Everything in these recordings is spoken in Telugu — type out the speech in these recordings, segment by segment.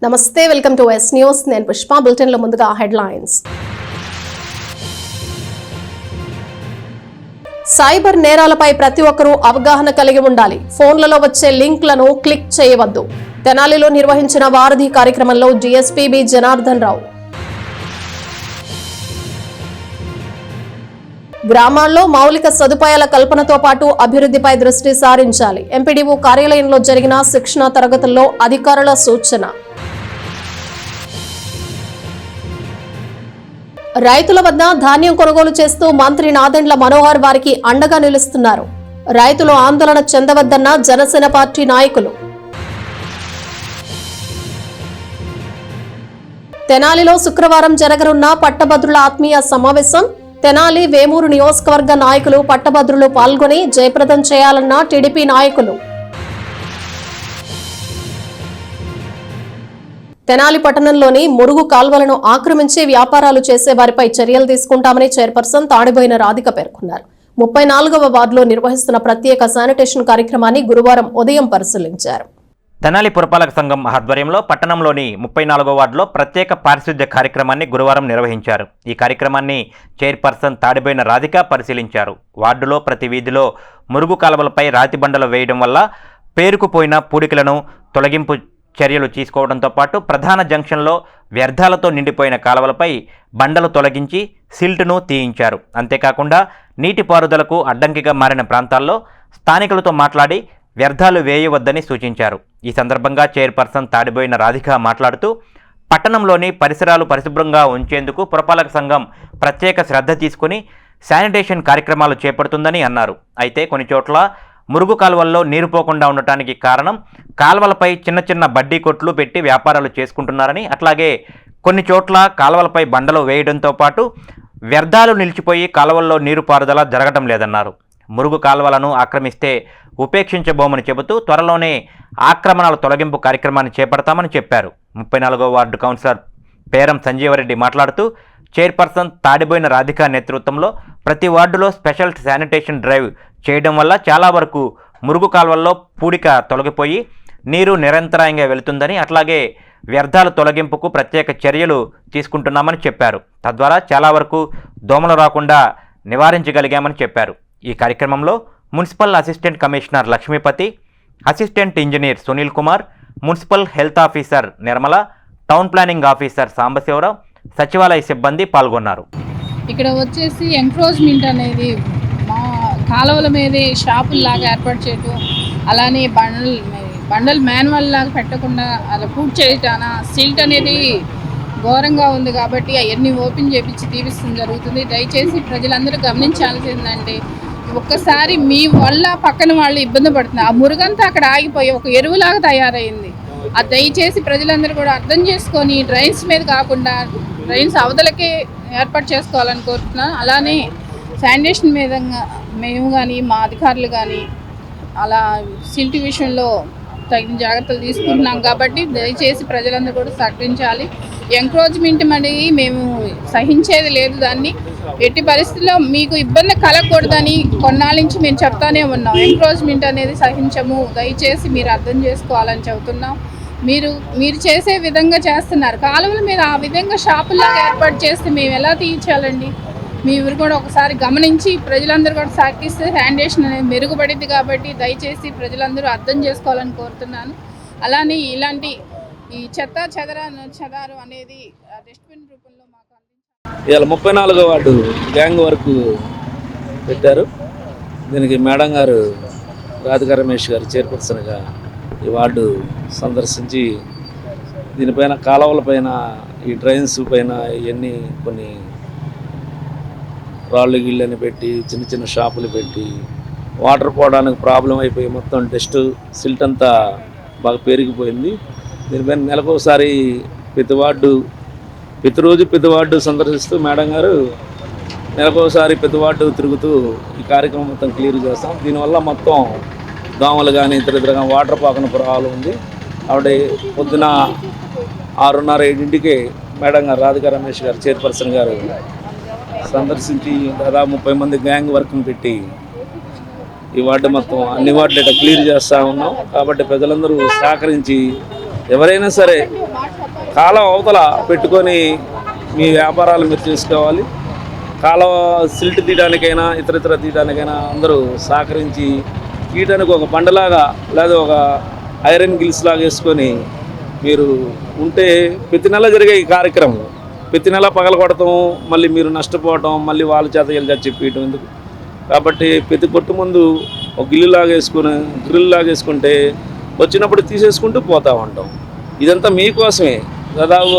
నమస్తే, వెల్కమ్ టు ఎస్ న్యూస్. నేను పుష్ప. బులెటిన్ లో ముందుగా హెడ్లైన్స్. సైబర్ నేరాలపై ప్రతి ఒక్కరూ అవగాహన కలిగి ఉండాలి. ఫోన్లలో వచ్చే లింక్లను క్లిక్ చేయవద్దు. తెనాలిలో నిర్వహించిన వారధి కార్యక్రమంలో డీఎస్పీ బి జనార్దన్ రావు. గ్రామాల్లో మౌలిక సదుపాయాల కల్పనతో పాటు అభివృద్ధిపై దృష్టి సారించాలి. ఎంపీడీఓ కార్యాలయంలో జరిగిన శిక్షణ తరగతుల్లో అధికారుల సూచన. రైతుల వద్ద ధాన్యం కొనుగోలు చేస్తూ మంత్రి నాదెండ్ల మనోహర్ వారికి అండగా నిలుస్తున్నారు. రైతులు ఆందోళన చెందవద్దన్న జనసేన పార్టీ నాయకులు. తెనాలిలో శుక్రవారం జరగనున్న పట్టభద్రుల ఆత్మీయ సమావేశం. తెనాలి, వేమూరు నియోజకవర్గ నాయకులు పట్టభద్రులు పాల్గొని జయప్రదం చేయాలన్న టీడీపీ నాయకులు. తెనాలి పట్టణంలోని మురుగు కాల్వలను ఆక్రమించి వ్యాపారాలు చేసే వారిపై చర్యలు తీసుకుంటామని చైర్పర్సన్ తాడిబోయిన రాధిక పేర్కొన్నారు. 34వ వార్డులో నిర్వహిస్తున్న ప్రత్యేక శానిటేషన్ కార్యక్రమాన్ని గురువారం ఉదయం పరిశీలించారు. తెనాలి పురపాలక సంఘం ఆధ్వర్యంలో పట్టణంలోని 34వ వార్డులో ప్రత్యేక పారిశుద్ధ్య కార్యక్రమాన్ని గురువారం నిర్వహించారు. ఈ కార్యక్రమాన్ని చైర్పర్సన్ తాడిబోయిన రాధిక పరిశీలించారు. వార్డులో ప్రతి వీధిలో మురుగు కాలువలపై రాతి బండలు వేయడం వల్ల పేరుకుపోయిన పూడికలను తొలగింపు చర్యలు తీసుకోవడంతో పాటు ప్రధాన జంక్షన్లో వ్యర్థాలతో నిండిపోయిన కాలువలపై బండలు తొలగించి సిల్ట్ను తీయించారు. అంతేకాకుండా నీటిపారుదలకు అడ్డంకిగా మారిన ప్రాంతాల్లో స్థానికులతో మాట్లాడి వ్యర్థాలు వేయవద్దని సూచించారు. ఈ సందర్భంగా చైర్పర్సన్ తాడిబోయిన రాధిక మాట్లాడుతూ పట్టణంలోని పరిసరాలు పరిశుభ్రంగా ఉంచేందుకు పురపాలక సంఘం ప్రత్యేక శ్రద్ధ తీసుకుని శానిటేషన్ కార్యక్రమాలు చేపడుతుందని అన్నారు. అయితే కొన్ని చోట్ల మురుగు కాలువల్లో నీరు పోకుండా ఉండటానికి కారణం కాలువలపై చిన్న చిన్న బడ్డీ కొట్లు పెట్టి వ్యాపారాలు చేసుకుంటున్నారని, అట్లాగే కొన్ని చోట్ల కాలువలపై బండలు వేయడంతో పాటు వ్యర్థాలు నిలిచిపోయి కాలువల్లో నీరు పారుదల జరగడం లేదన్నారు. మురుగు కాలువలను ఆక్రమిస్తే ఉపేక్షించబోమని చెబుతూ త్వరలోనే ఆక్రమణల తొలగింపు కార్యక్రమాన్ని చేపడతామని చెప్పారు. 34వ వార్డు కౌన్సిలర్ పేరం సంజీవరెడ్డి మాట్లాడుతూ చైర్పర్సన్ తాడిబోయిన రాధిక నేతృత్వంలో ప్రతి వార్డులో స్పెషల్ శానిటేషన్ డ్రైవ్ చేయడం వల్ల చాలా వరకు మురుగు కాలువల్లో పూడిక తొలగిపోయి నీరు నిరంతరాయంగా వెళుతుందని, అట్లాగే వ్యర్థాల తొలగింపుకు ప్రత్యేక చర్యలు తీసుకుంటున్నామని చెప్పారు. తద్వారా చాలా వరకు దోమలు రాకుండా నివారించగలిగామని చెప్పారు. ఈ కార్యక్రమంలో municipal assistant commissioner Lakshmipathi, assistant engineer Sunil Kumar, municipal health officer Nirmala, town planning officer Sambasivarao, సచివాలయ సిబ్బంది పాల్గొన్నారు. ఇక్కడ వచ్చేసి ఎంక్రోచ్మెంట్ అనేది మా కాలువల మీదే షాపుల్లాగా ఏర్పాటు చేయటం, అలానే బండల్ మాన్యువల్ లాగా పెట్టకుండా అలా పూర్తి చేయటాన సిల్ట్ అనేది ఘోరంగా ఉంది కాబట్టి అవన్నీ ఓపెన్ చేపించి తీపిస్తుంది జరుగుతుంది. దయచేసి ప్రజలందరూ గమనించాల్సిందంటే ఒక్కసారి మీ వల్ల పక్కన వాళ్ళు ఇబ్బంది పడుతున్నారు. ఆ మురుగంతా అక్కడ ఆగిపోయి ఒక ఎరువులాగా తయారైంది. అది దయచేసి ప్రజలందరూ కూడా అర్థం చేసుకొని డ్రైన్స్ మీద కాకుండా డ్రైన్స్ అవతలకే ఏర్పాటు చేసుకోవాలని కోరుతున్నాను. అలానే శానిటేషన్ మీద మేము కానీ మా అధికారులు కానీ అలా సిల్ట్ విషయంలో తగిన జాగ్రత్తలు తీసుకుంటున్నాం కాబట్టి దయచేసి ప్రజలందరూ కూడా సహకరించాలి. ఎంక్రోచ్మెంట్ అనేది మేము సహించేది లేదు. దాన్ని ఎట్టి పరిస్థితుల్లో మీకు ఇబ్బంది కలగకూడదని కొన్నాళ్ళ నుంచి మేము చెప్తానే ఉన్నాం. ఎంక్రోచ్మెంట్ అనేది సహించము, దయచేసి మీరు అర్థం చేసుకోవాలని చెబుతున్నాం. మీరు చేసే విధంగా చేస్తున్నారు. కాలువల మీద ఆ విధంగా షాపుల్లాగా ఏర్పాటు చేస్తే మేము ఎలా తీయించాలండి? మీరు కూడా ఒకసారి గమనించి ప్రజలందరూ కూడా సహకరిస్తే శానిటేషన్ అనేది మెరుగుపడింది కాబట్టి దయచేసి ప్రజలందరూ అర్థం చేసుకోవాలని కోరుతున్నాను. అలానే ఇలాంటి ఈ చెత్త చెదారు అనేది డస్ట్బిన్ రూపంలో మాకు అందించారు. ఇవాళ 34వ వార్డు గ్యాంగ్ వర్క్ పెట్టారు. దీనికి మేడం గారు రాధికా రమేష్ గారు చైర్పర్సన్గా ఈ వార్డు సందర్శించి దీనిపైన కాలువలపైన ఈ డ్రైన్స్ పైన ఇవన్నీ కొన్ని రాళ్ళు గిళ్ళని పెట్టి చిన్న చిన్న షాపులు పెట్టి వాటర్ పోవడానికి ప్రాబ్లం అయిపోయి మొత్తం డస్ట్ సిల్ట్ అంతా బాగా పెరిగిపోయింది. దీనిపైన నెలకోసారి ప్రతిరోజు ప్రతి వార్డు సందర్శిస్తూ మేడం గారు నెలకోసారి ప్రతి వార్డు తిరుగుతూ ఈ కార్యక్రమం మొత్తం క్లియర్ చేస్తాం. దీనివల్ల మొత్తం దోమలు కానీ ఇతర వాటర్ పాకన ప్రాబ్లం ఉంది. ఆవిడ పొద్దున 6:30-7ంటికి మేడం గారు రాధికా రమేష్ గారు చైర్పర్సన్ గారు సందర్శించి దాదాపు 30 మంది గ్యాంగ్ వర్క్ని పెట్టి ఈ వార్డు మొత్తం అన్ని వార్డులు క్లియర్ చేస్తూ ఉన్నాం. కాబట్టి ప్రజలందరూ సహకరించి ఎవరైనా సరే కాలం అవతల పెట్టుకొని మీ వ్యాపారాలు మీరు చేసుకోవాలి. కాలం సిల్ట్ తీయడానికైనా ఇతర తీయడానికైనా అందరూ సహకరించి తీయడానికి ఒక బండలాగా లేదా ఒక ఐరన్ గిల్స్ లాగా వేసుకొని మీరు ఉంటే ప్రతి నెల జరిగే ఈ కార్యక్రమం ప్రతి నెల పగలగొడతాం, మళ్ళీ మీరు నష్టపోవటం, మళ్ళీ వాళ్ళ చేత వీళ్ళ చేత చెప్పేయటం ఎందుకు. కాబట్టి ప్రతి కొట్టు ముందు ఒక గ్రిల్ లాగా వేసుకుంటే వచ్చినప్పుడు తీసేసుకుంటూ పోతూ ఉంటాం. ఇదంతా మీకోసమే. దాదాపు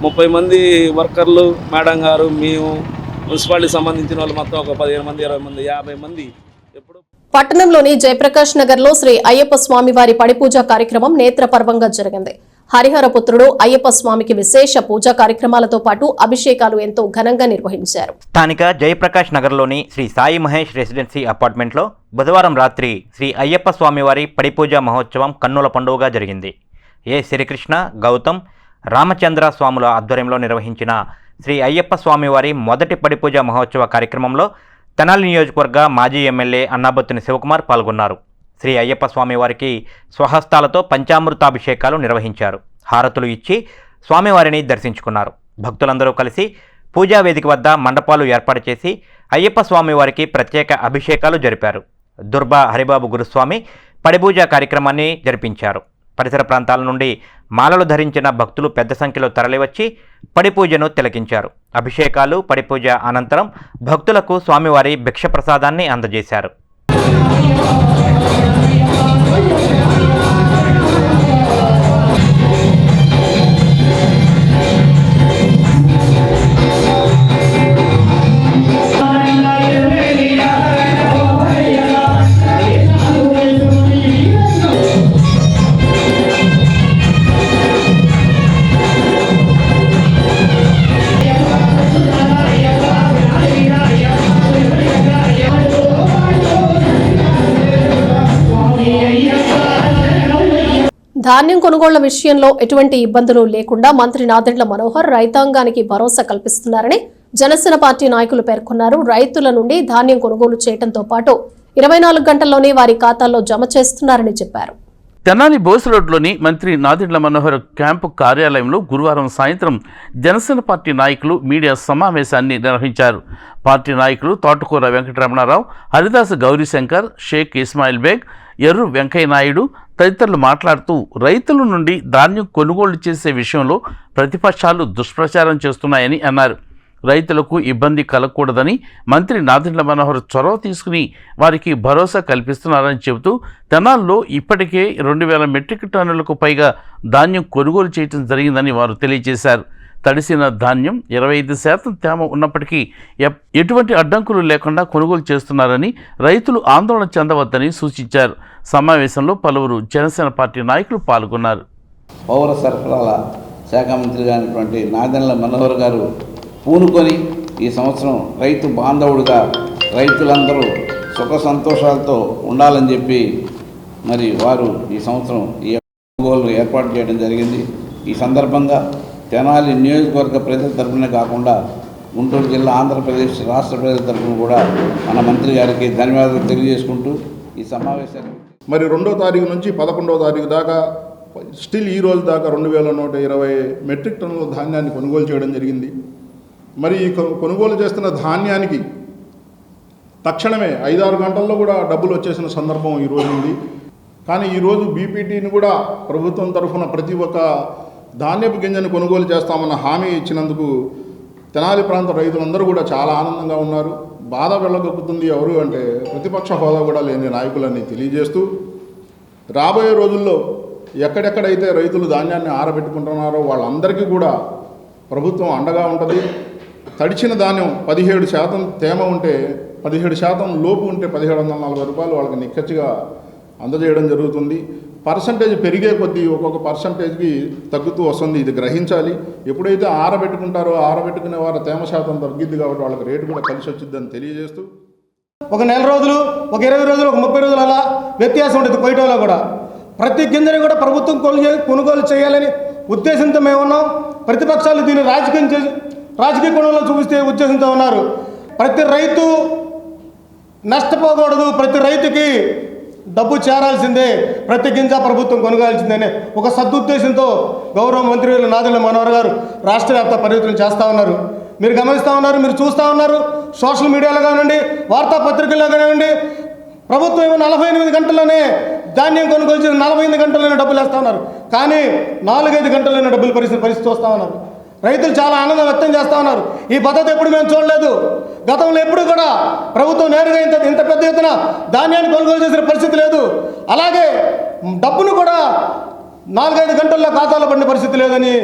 30 మంది వర్కర్లు, మేడం గారు, మేము, మున్సిపాలిటీకి సంబంధించిన వాళ్ళు మొత్తం ఒక 15 మంది, 20 మంది, 50 మంది. ఎప్పుడు పట్టణంలోని జయప్రకాష్ నగర్ లో శ్రీ అయ్యప్ప స్వామి వారి పడిపూజ కార్యక్రమం నేత్రపర్వంగా జరిగింది. హరిహరపుత్రుడు అయ్యప్ప స్వామికి విశేష పూజా కార్యక్రమాలతో పాటు అభిషేకాలు ఎంతో ఘనంగా నిర్వహించారు. స్థానిక జయప్రకాష్ నగర్లోని శ్రీ సాయి మహేష్ రెసిడెన్సీ అపార్ట్మెంట్లో బుధవారం రాత్రి శ్రీ అయ్యప్ప స్వామివారి పడిపూజ మహోత్సవం కన్నుల పండుగగా జరిగింది. ఏ శ్రీకృష్ణ, గౌతమ్, రామచంద్ర స్వాముల ఆధ్వర్యంలో నిర్వహించిన శ్రీ అయ్యప్ప స్వామివారి మొదటి పడిపూజ మహోత్సవ కార్యక్రమంలో తెనాలి నియోజకవర్గ మాజీ ఎమ్మెల్యే అన్నాబత్తుని శివకుమార్ పాల్గొన్నారు. శ్రీ అయ్యప్ప స్వామివారికి స్వహస్తాలతో పంచామృతాభిషేకాలు నిర్వహించారు. హారతులు ఇచ్చి స్వామివారిని దర్శించుకున్నారు. భక్తులందరూ కలిసి పూజా వేదిక వద్ద మండపాలు ఏర్పాటు చేసి అయ్యప్ప స్వామివారికి ప్రత్యేక అభిషేకాలు జరిపారు. దుర్బా హరిబాబు గురుస్వామి పడిపూజ కార్యక్రమాన్ని జరిపించారు. పరిసర ప్రాంతాల నుండి మాలలు ధరించిన భక్తులు పెద్ద సంఖ్యలో తరలివచ్చి పడిపూజను తిలకించారు. అభిషేకాలు, పడిపూజ అనంతరం భక్తులకు స్వామివారి భిక్ష ప్రసాదాన్ని అందజేశారు. ధాన్యం కొనుగోళ్ల విషయంలో ఎటువంటి ఇబ్బందులు లేకుండా మంత్రి నాదెండ్ల మనోహర్ రైతాంగానికి భరోసా కల్పిస్తున్నారని జనసేన పార్టీ నాయకులు పేర్కొన్నారు. రైతుల నుండి ధాన్యం కొనుగోలు చేయడంతో పాటు 24 గంటల్లోనే వారి ఖాతాల్లో జమ చేస్తున్నారని చెప్పారు. తెనాలి బోస్ రోడ్లోని మంత్రి నాదెండ్ల మనోహర్ క్యాంపు కార్యాలయంలో గురువారం సాయంత్రం జనసేన పార్టీ నాయకులు మీడియా సమావేశాన్ని నిర్వహించారు. పార్టీ నాయకులు తోటకూర వెంకటరమణారావు, హరిదాస్ గౌరీశంకర్, షేక్ ఇస్మాయిల్ బేగ్, ఎర్రు వెంకయ్య నాయుడు తదితరులు మాట్లాడుతూ రైతుల నుండి ధాన్యం కొనుగోలు చేసే విషయంలో ప్రతిపక్షాలు దుష్ప్రచారం చేస్తున్నాయని అన్నారు. రైతులకు ఇబ్బంది కలగకూడదని మంత్రి నాదెండ్ల మనోహర్ చొరవ తీసుకుని వారికి భరోసా కల్పిస్తున్నారని చెబుతూ తెనాల్లో ఇప్పటికే 2000 మెట్రిక్ టన్నులకు పైగా ధాన్యం కొనుగోలు చేయడం జరిగిందని వారు తెలియజేశారు. తడిసిన ధాన్యం 25% తేమ ఉన్నప్పటికీ ఎటువంటి అడ్డంకులు లేకుండా కొనుగోలు చేస్తున్నారని, రైతులు ఆందోళన చెందవద్దని సూచించారు. సమావేశంలో పలువురు జనసేన పార్టీ నాయకులు పాల్గొన్నారు. పౌర సరఫరాల శాఖ మంత్రి అయినటువంటి నాదెండ్ల మనోహర్ గారు పూనుకొని ఈ సంవత్సరం రైతు బాంధవుడిగా రైతులందరూ సుఖ సంతోషాలతో ఉండాలని చెప్పి మరి వారు ఈ సంవత్సరం ఈ కొనుగోలు ఏర్పాటు చేయడం జరిగింది. ఈ సందర్భంగా తెనాలి నియోజకవర్గ ప్రజల తరఫున కాకుండా గుంటూరు జిల్లా, ఆంధ్రప్రదేశ్ రాష్ట్ర ప్రజల తరఫున కూడా మన మంత్రి గారికి ధన్యవాదాలు తెలియజేసుకుంటూ ఈ సమావేశాన్ని మరి 2వ తారీఖు నుంచి 11వ తారీఖు దాకా స్టిల్ ఈ రోజు దాకా 2120 మెట్రిక్ టన్నుల ధాన్యాన్ని కొనుగోలు చేయడం జరిగింది. మరి ఈ కొనుగోలు చేస్తున్న ధాన్యానికి తక్షణమే 5-6 గంటల్లో కూడా డబ్బులు వచ్చేసిన సందర్భం ఈరోజు ఉంది. కానీ ఈరోజు బీపీటీని కూడా ప్రభుత్వం తరఫున ప్రతి ఒక్క ధాన్యపు గింజను కొనుగోలు చేస్తామన్న హామీ ఇచ్చినందుకు తెనాలి ప్రాంత రైతులందరూ కూడా చాలా ఆనందంగా ఉన్నారు. బాధ వెళ్ళగొక్కుతుంది ఎవరు అంటే ప్రతిపక్ష హోదా కూడా లేని నాయకులని తెలియజేస్తూ రాబోయే రోజుల్లో ఎక్కడెక్కడైతే రైతులు ధాన్యాన్ని ఆరబెట్టుకుంటున్నారో వాళ్ళందరికీ కూడా ప్రభుత్వం అండగా ఉంటుంది. తడిచిన ధాన్యం 17% తేమ ఉంటే 17% లోపు ఉంటే 1740 రూపాయలు వాళ్ళకి నిక్కచ్చిగా అందజేయడం జరుగుతుంది. పర్సంటేజ్ పెరిగే కొద్దీ ఒక్కొక్క పర్సంటేజ్కి తగ్గుతూ వస్తుంది. ఇది గ్రహించాలి. ఎప్పుడైతే ఆరబెట్టుకుంటారో ఆరబెట్టుకునే వారు తేమ శాతం తగ్గిద్ది కాబట్టి వాళ్ళకి రేటు కూడా కలిసి వచ్చిద్దని తెలియజేస్తూ ఒక నెల రోజులు, ఒక 20 రోజులు, ఒక 30 రోజులు అలా వ్యత్యాసం ఉంటుంది. కొయ్యటంలో కూడా ప్రతి గింజని కూడా ప్రభుత్వం కొనుగోలు చేయాలని ఉద్దేశంతో మేము ఉన్నాం. ప్రతిపక్షాలు దీన్ని రాజకీయ కోణంలో చూపిస్తే ఉద్దేశంతో ఉన్నారు. ప్రతి రైతు నష్టపోకూడదు, ప్రతి రైతుకి డబ్బు చేరాల్సిందే, ప్రతి గింజ ప్రభుత్వం కొనుగోల్సిందనే ఒక సదుద్దేశంతో గౌరవ మంత్రి నాదెండ్ల మనోహర్ గారు రాష్ట్ర వ్యాప్త పర్యటన చేస్తూ ఉన్నారు. మీరు గమనిస్తూ ఉన్నారు, మీరు చూస్తూ ఉన్నారు. సోషల్ మీడియాలో కానివ్వండి, వార్తాపత్రికల్లో కానివ్వండి, ప్రభుత్వం ఏమో 48 గంటల్లోనే ధాన్యం కొనుగోలు చేసి 48 గంటల్లోనే డబ్బులు వేస్తూ ఉన్నారు. కానీ 4-5 గంటల్లోనే డబ్బులు పరిస్థితి వస్తూ ఉన్నారు. రైతులు చాలా ఆనందం వ్యక్తం చేస్తూ ఉన్నారు. ఈ పద్ధతి ఎప్పుడు మేము చూడలేదు. గతంలో ఎప్పుడు కూడా ప్రభుత్వం నేరుగా ఇంత పెద్ద ఎత్తున ధాన్యాన్ని కొనుగోలు చేసిన పరిస్థితి లేదు. అలాగే డబ్బును కూడా 4-5 గంటల్లో ఖాతాలో పడిన పరిస్థితి లేదని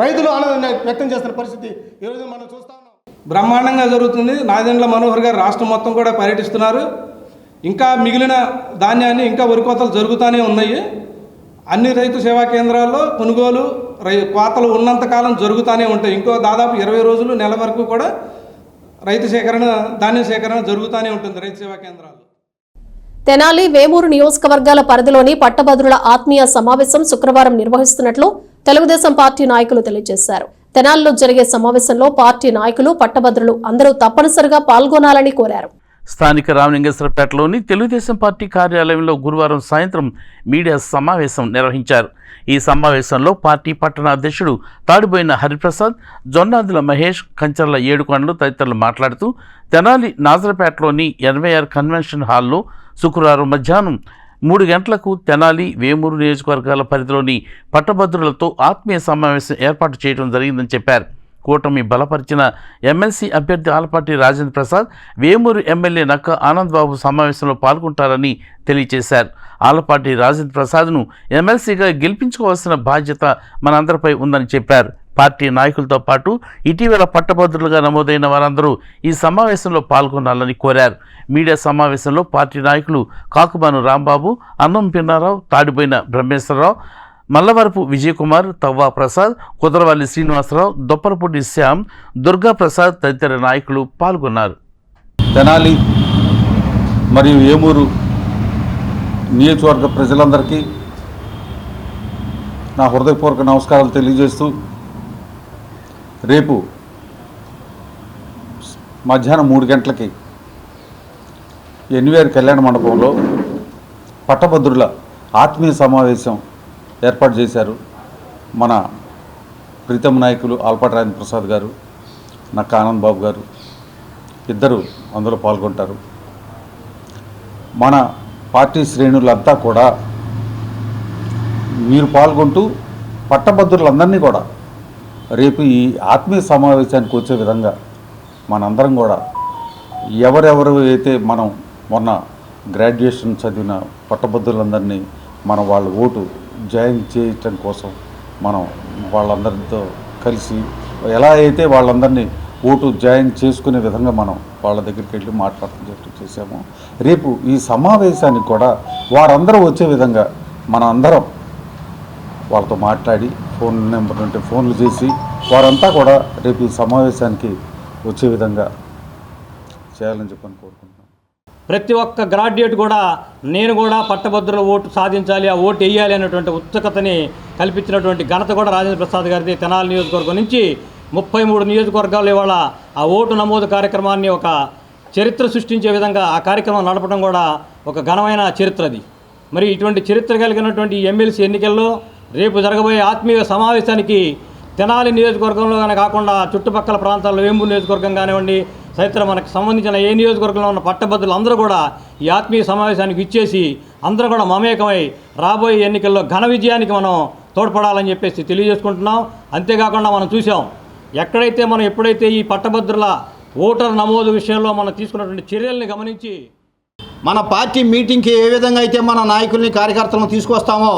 రైతులు ఆనందం వ్యక్తం చేస్తున్న పరిస్థితి ఈరోజు మనం చూస్తా ఉన్నాం. బ్రహ్మాండంగా జరుగుతుంది. నాదెండ్ల మనోహర్ గారు రాష్ట్రం మొత్తం కూడా పర్యటిస్తున్నారు. ఇంకా మిగిలిన ధాన్యాన్ని ఇంకా వరికోతలు జరుగుతూనే ఉన్నాయి. అన్ని రైతు సేవా కేంద్రాల్లో కొనుగోలు కోతలు ఉన్నంతకాలం జరుగుతూనే ఉంటాయి. ఇంకో దాదాపు 20 రోజులు, నెల వరకు కూడా రైతు సేకరణ, ధాన్య సేకరణ జరుగుతూనే ఉంటుంది రైతు సేవా కేంద్రాలు. తెనాలి, వేమూరు నియోజకవర్గాల పరిధిలోని పట్టభద్రుల ఆత్మీయ సమావేశం శుక్రవారం నిర్వహిస్తున్నట్లు తెలుగుదేశం పార్టీ నాయకులు తెలియజేశారు. తెనాలిలో జరిగే సమావేశంలో పార్టీ నాయకులు, పట్టభద్రులు అందరూ తప్పనిసరిగా పాల్గొనాలని కోరారు. స్థానిక రామలింగేశ్వరపేటలోని తెలుగుదేశం పార్టీ కార్యాలయంలో గురువారం సాయంత్రం మీడియా సమావేశం నిర్వహించారు. ఈ సమావేశంలో పార్టీ పట్టణ అధ్యక్షుడు తాడిబోయిన హరిప్రసాద్, జొన్నాదుల మహేష్, కంచర్ల ఏడుకొండలు తదితరులు మాట్లాడుతూ తెనాలి నాజరపేటలోని 86 కన్వెన్షన్ హాల్లో శుక్రవారం మధ్యాహ్నం 3 గంటలకు తెనాలి, వేమూరు నియోజకవర్గాల పరిధిలోని పట్టభద్రులతో ఆత్మీయ సమావేశం ఏర్పాటు చేయడం జరిగిందని చెప్పారు. కూటమి బలపరిచిన ఎమ్మెల్సీ అభ్యర్థి ఆలపాటి రాజేంద్ర ప్రసాద్, వేమూరు ఎమ్మెల్యే నక్క ఆనంద్ బాబు సమావేశంలో పాల్గొంటారని తెలియజేశారు. ఆలపాటి రాజేంద్ర ప్రసాద్ను ఎమ్మెల్సీగా గెలిపించుకోవాల్సిన బాధ్యత మనందరిపై ఉందని చెప్పారు. పార్టీ నాయకులతో పాటు ఇటీవల పట్టభద్రులుగా నమోదైన వారందరూ ఈ సమావేశంలో పాల్గొనాలని కోరారు. మీడియా సమావేశంలో పార్టీ నాయకులు కాకుమాను రాంబాబు, అన్నం పిన్నారావు, తాడిపోయిన బ్రహ్మేశ్వరరావు, మల్లవరపు విజయకుమార్, తవ్వా ప్రసాద్, కుదరవల్లి శ్రీనివాసరావు, దొప్పరపూడి శ్యామ్, దుర్గా ప్రసాద్ తదితర నాయకులు పాల్గొన్నారు. తెనాలి మరియు వేమూరు నియోజకవర్గ ప్రజలందరికీ నా హృదయపూర్వక నమస్కారాలు తెలియజేస్తూ, రేపు మధ్యాహ్నం 3 గంటలకి ఎన్వీఆర్ కళ్యాణ మండపంలో పట్టభద్రుల ఆత్మీయ సమావేశం ఏర్పాటు చేశారు. మన ప్రీతం నాయకులు ఆలపాటి రాజేంద్ర ప్రసాద్ గారు, నక్క ఆనంద్ బాబు గారు ఇద్దరు అందులో పాల్గొంటారు. మన పార్టీ శ్రేణులంతా కూడా మీరు పాల్గొంటూ పట్టభద్రులందరినీ కూడా రేపు ఈ ఆత్మీయ సమావేశానికి వచ్చే విధంగా మనందరం కూడా ఎవరెవరు అయితే మనం మొన్న గ్రాడ్యుయేషన్ చదివిన పట్టభద్రులందరినీ మనం వాళ్ళ ఓటు జాయిన్ చేయటం కోసం మనం వాళ్ళందరితో కలిసి ఎలా అయితే వాళ్ళందరినీ ఓటు జాయిన్ చేసుకునే విధంగా మనం వాళ్ళ దగ్గరికి వెళ్ళి మాట్లాడటం చేసాము. రేపు ఈ సమావేశానికి కూడా వారందరూ వచ్చే విధంగా మనం అందరం వాళ్ళతో మాట్లాడి ఫోన్ నెంబర్ ఉంటే ఫోన్లు చేసి వారంతా కూడా రేపు ఈ సమావేశానికి వచ్చే విధంగా చేయాలని చెప్పని కోరుకుంటున్నాను. ప్రతి ఒక్క గ్రాడ్యుయేట్ కూడా నేను కూడా పట్టభద్రుల ఓటు సాధించాలి, ఆ ఓటు వేయాలి అనేటువంటి ఉత్సుకతని కల్పించినటువంటి ఘనత కూడా రాజేంద్ర ప్రసాద్ గారిది. తెనాలి నియోజకవర్గం నుంచి 33 నియోజకవర్గాలు ఇవాళ ఆ ఓటు నమోదు కార్యక్రమాన్ని ఒక చరిత్ర సృష్టించే విధంగా ఆ కార్యక్రమం నడపడం కూడా ఒక ఘనమైన చరిత్ర అది. మరి ఇటువంటి చరిత్ర కలిగినటువంటి ఎమ్మెల్సీ ఎన్నికల్లో రేపు జరగబోయే ఆత్మీయ సమావేశానికి తెనాలి నియోజకవర్గంలోనే కాకుండా చుట్టుపక్కల ప్రాంతాల్లో వేమూరు నియోజకవర్గం కానివ్వండి, తదితర మనకు సంబంధించిన ఏ నియోజకవర్గంలో ఉన్న పట్టభద్రులు అందరూ కూడా ఈ ఆత్మీయ సమావేశానికి ఇచ్చేసి అందరూ కూడా మమేకమై రాబోయే ఎన్నికల్లో ఘన విజయానికి మనం తోడ్పడాలని చెప్పేసి తెలియజేసుకుంటున్నాం. అంతేకాకుండా మనం చూసాం, ఎక్కడైతే మనం ఎప్పుడైతే ఈ పట్టభద్రుల ఓటర్ నమోదు విషయంలో మనం తీసుకున్నటువంటి చర్యల్ని గమనించి మన పార్టీ మీటింగ్కి ఏ విధంగా అయితే మన నాయకుల్ని, కార్యకర్తలను తీసుకొస్తామో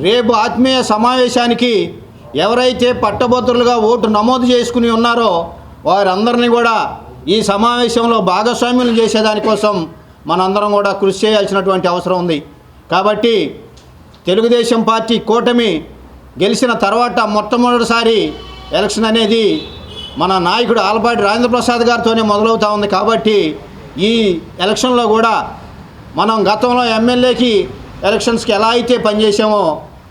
రేపు ఆత్మీయ సమావేశానికి ఎవరైతే పట్టభద్రులుగా ఓటు నమోదు చేసుకుని ఉన్నారో వారందరినీ కూడా ఈ సమావేశంలో భాగస్వామ్యం చేసేదానికోసం మనందరం కూడా కృషి చేయాల్సినటువంటి అవసరం ఉంది. కాబట్టి తెలుగుదేశం పార్టీ కూటమి గెలిచిన తర్వాత మొట్టమొదటిసారి ఎలక్షన్ అనేది మన నాయకుడు ఆలపాటి రాజేంద్ర ప్రసాద్ గారితోనే మొదలవుతూ ఉంది. కాబట్టి ఈ ఎలక్షన్లో కూడా మనం గతంలో ఎమ్మెల్యేకి ఎలక్షన్స్కి ఎలా అయితే పనిచేసామో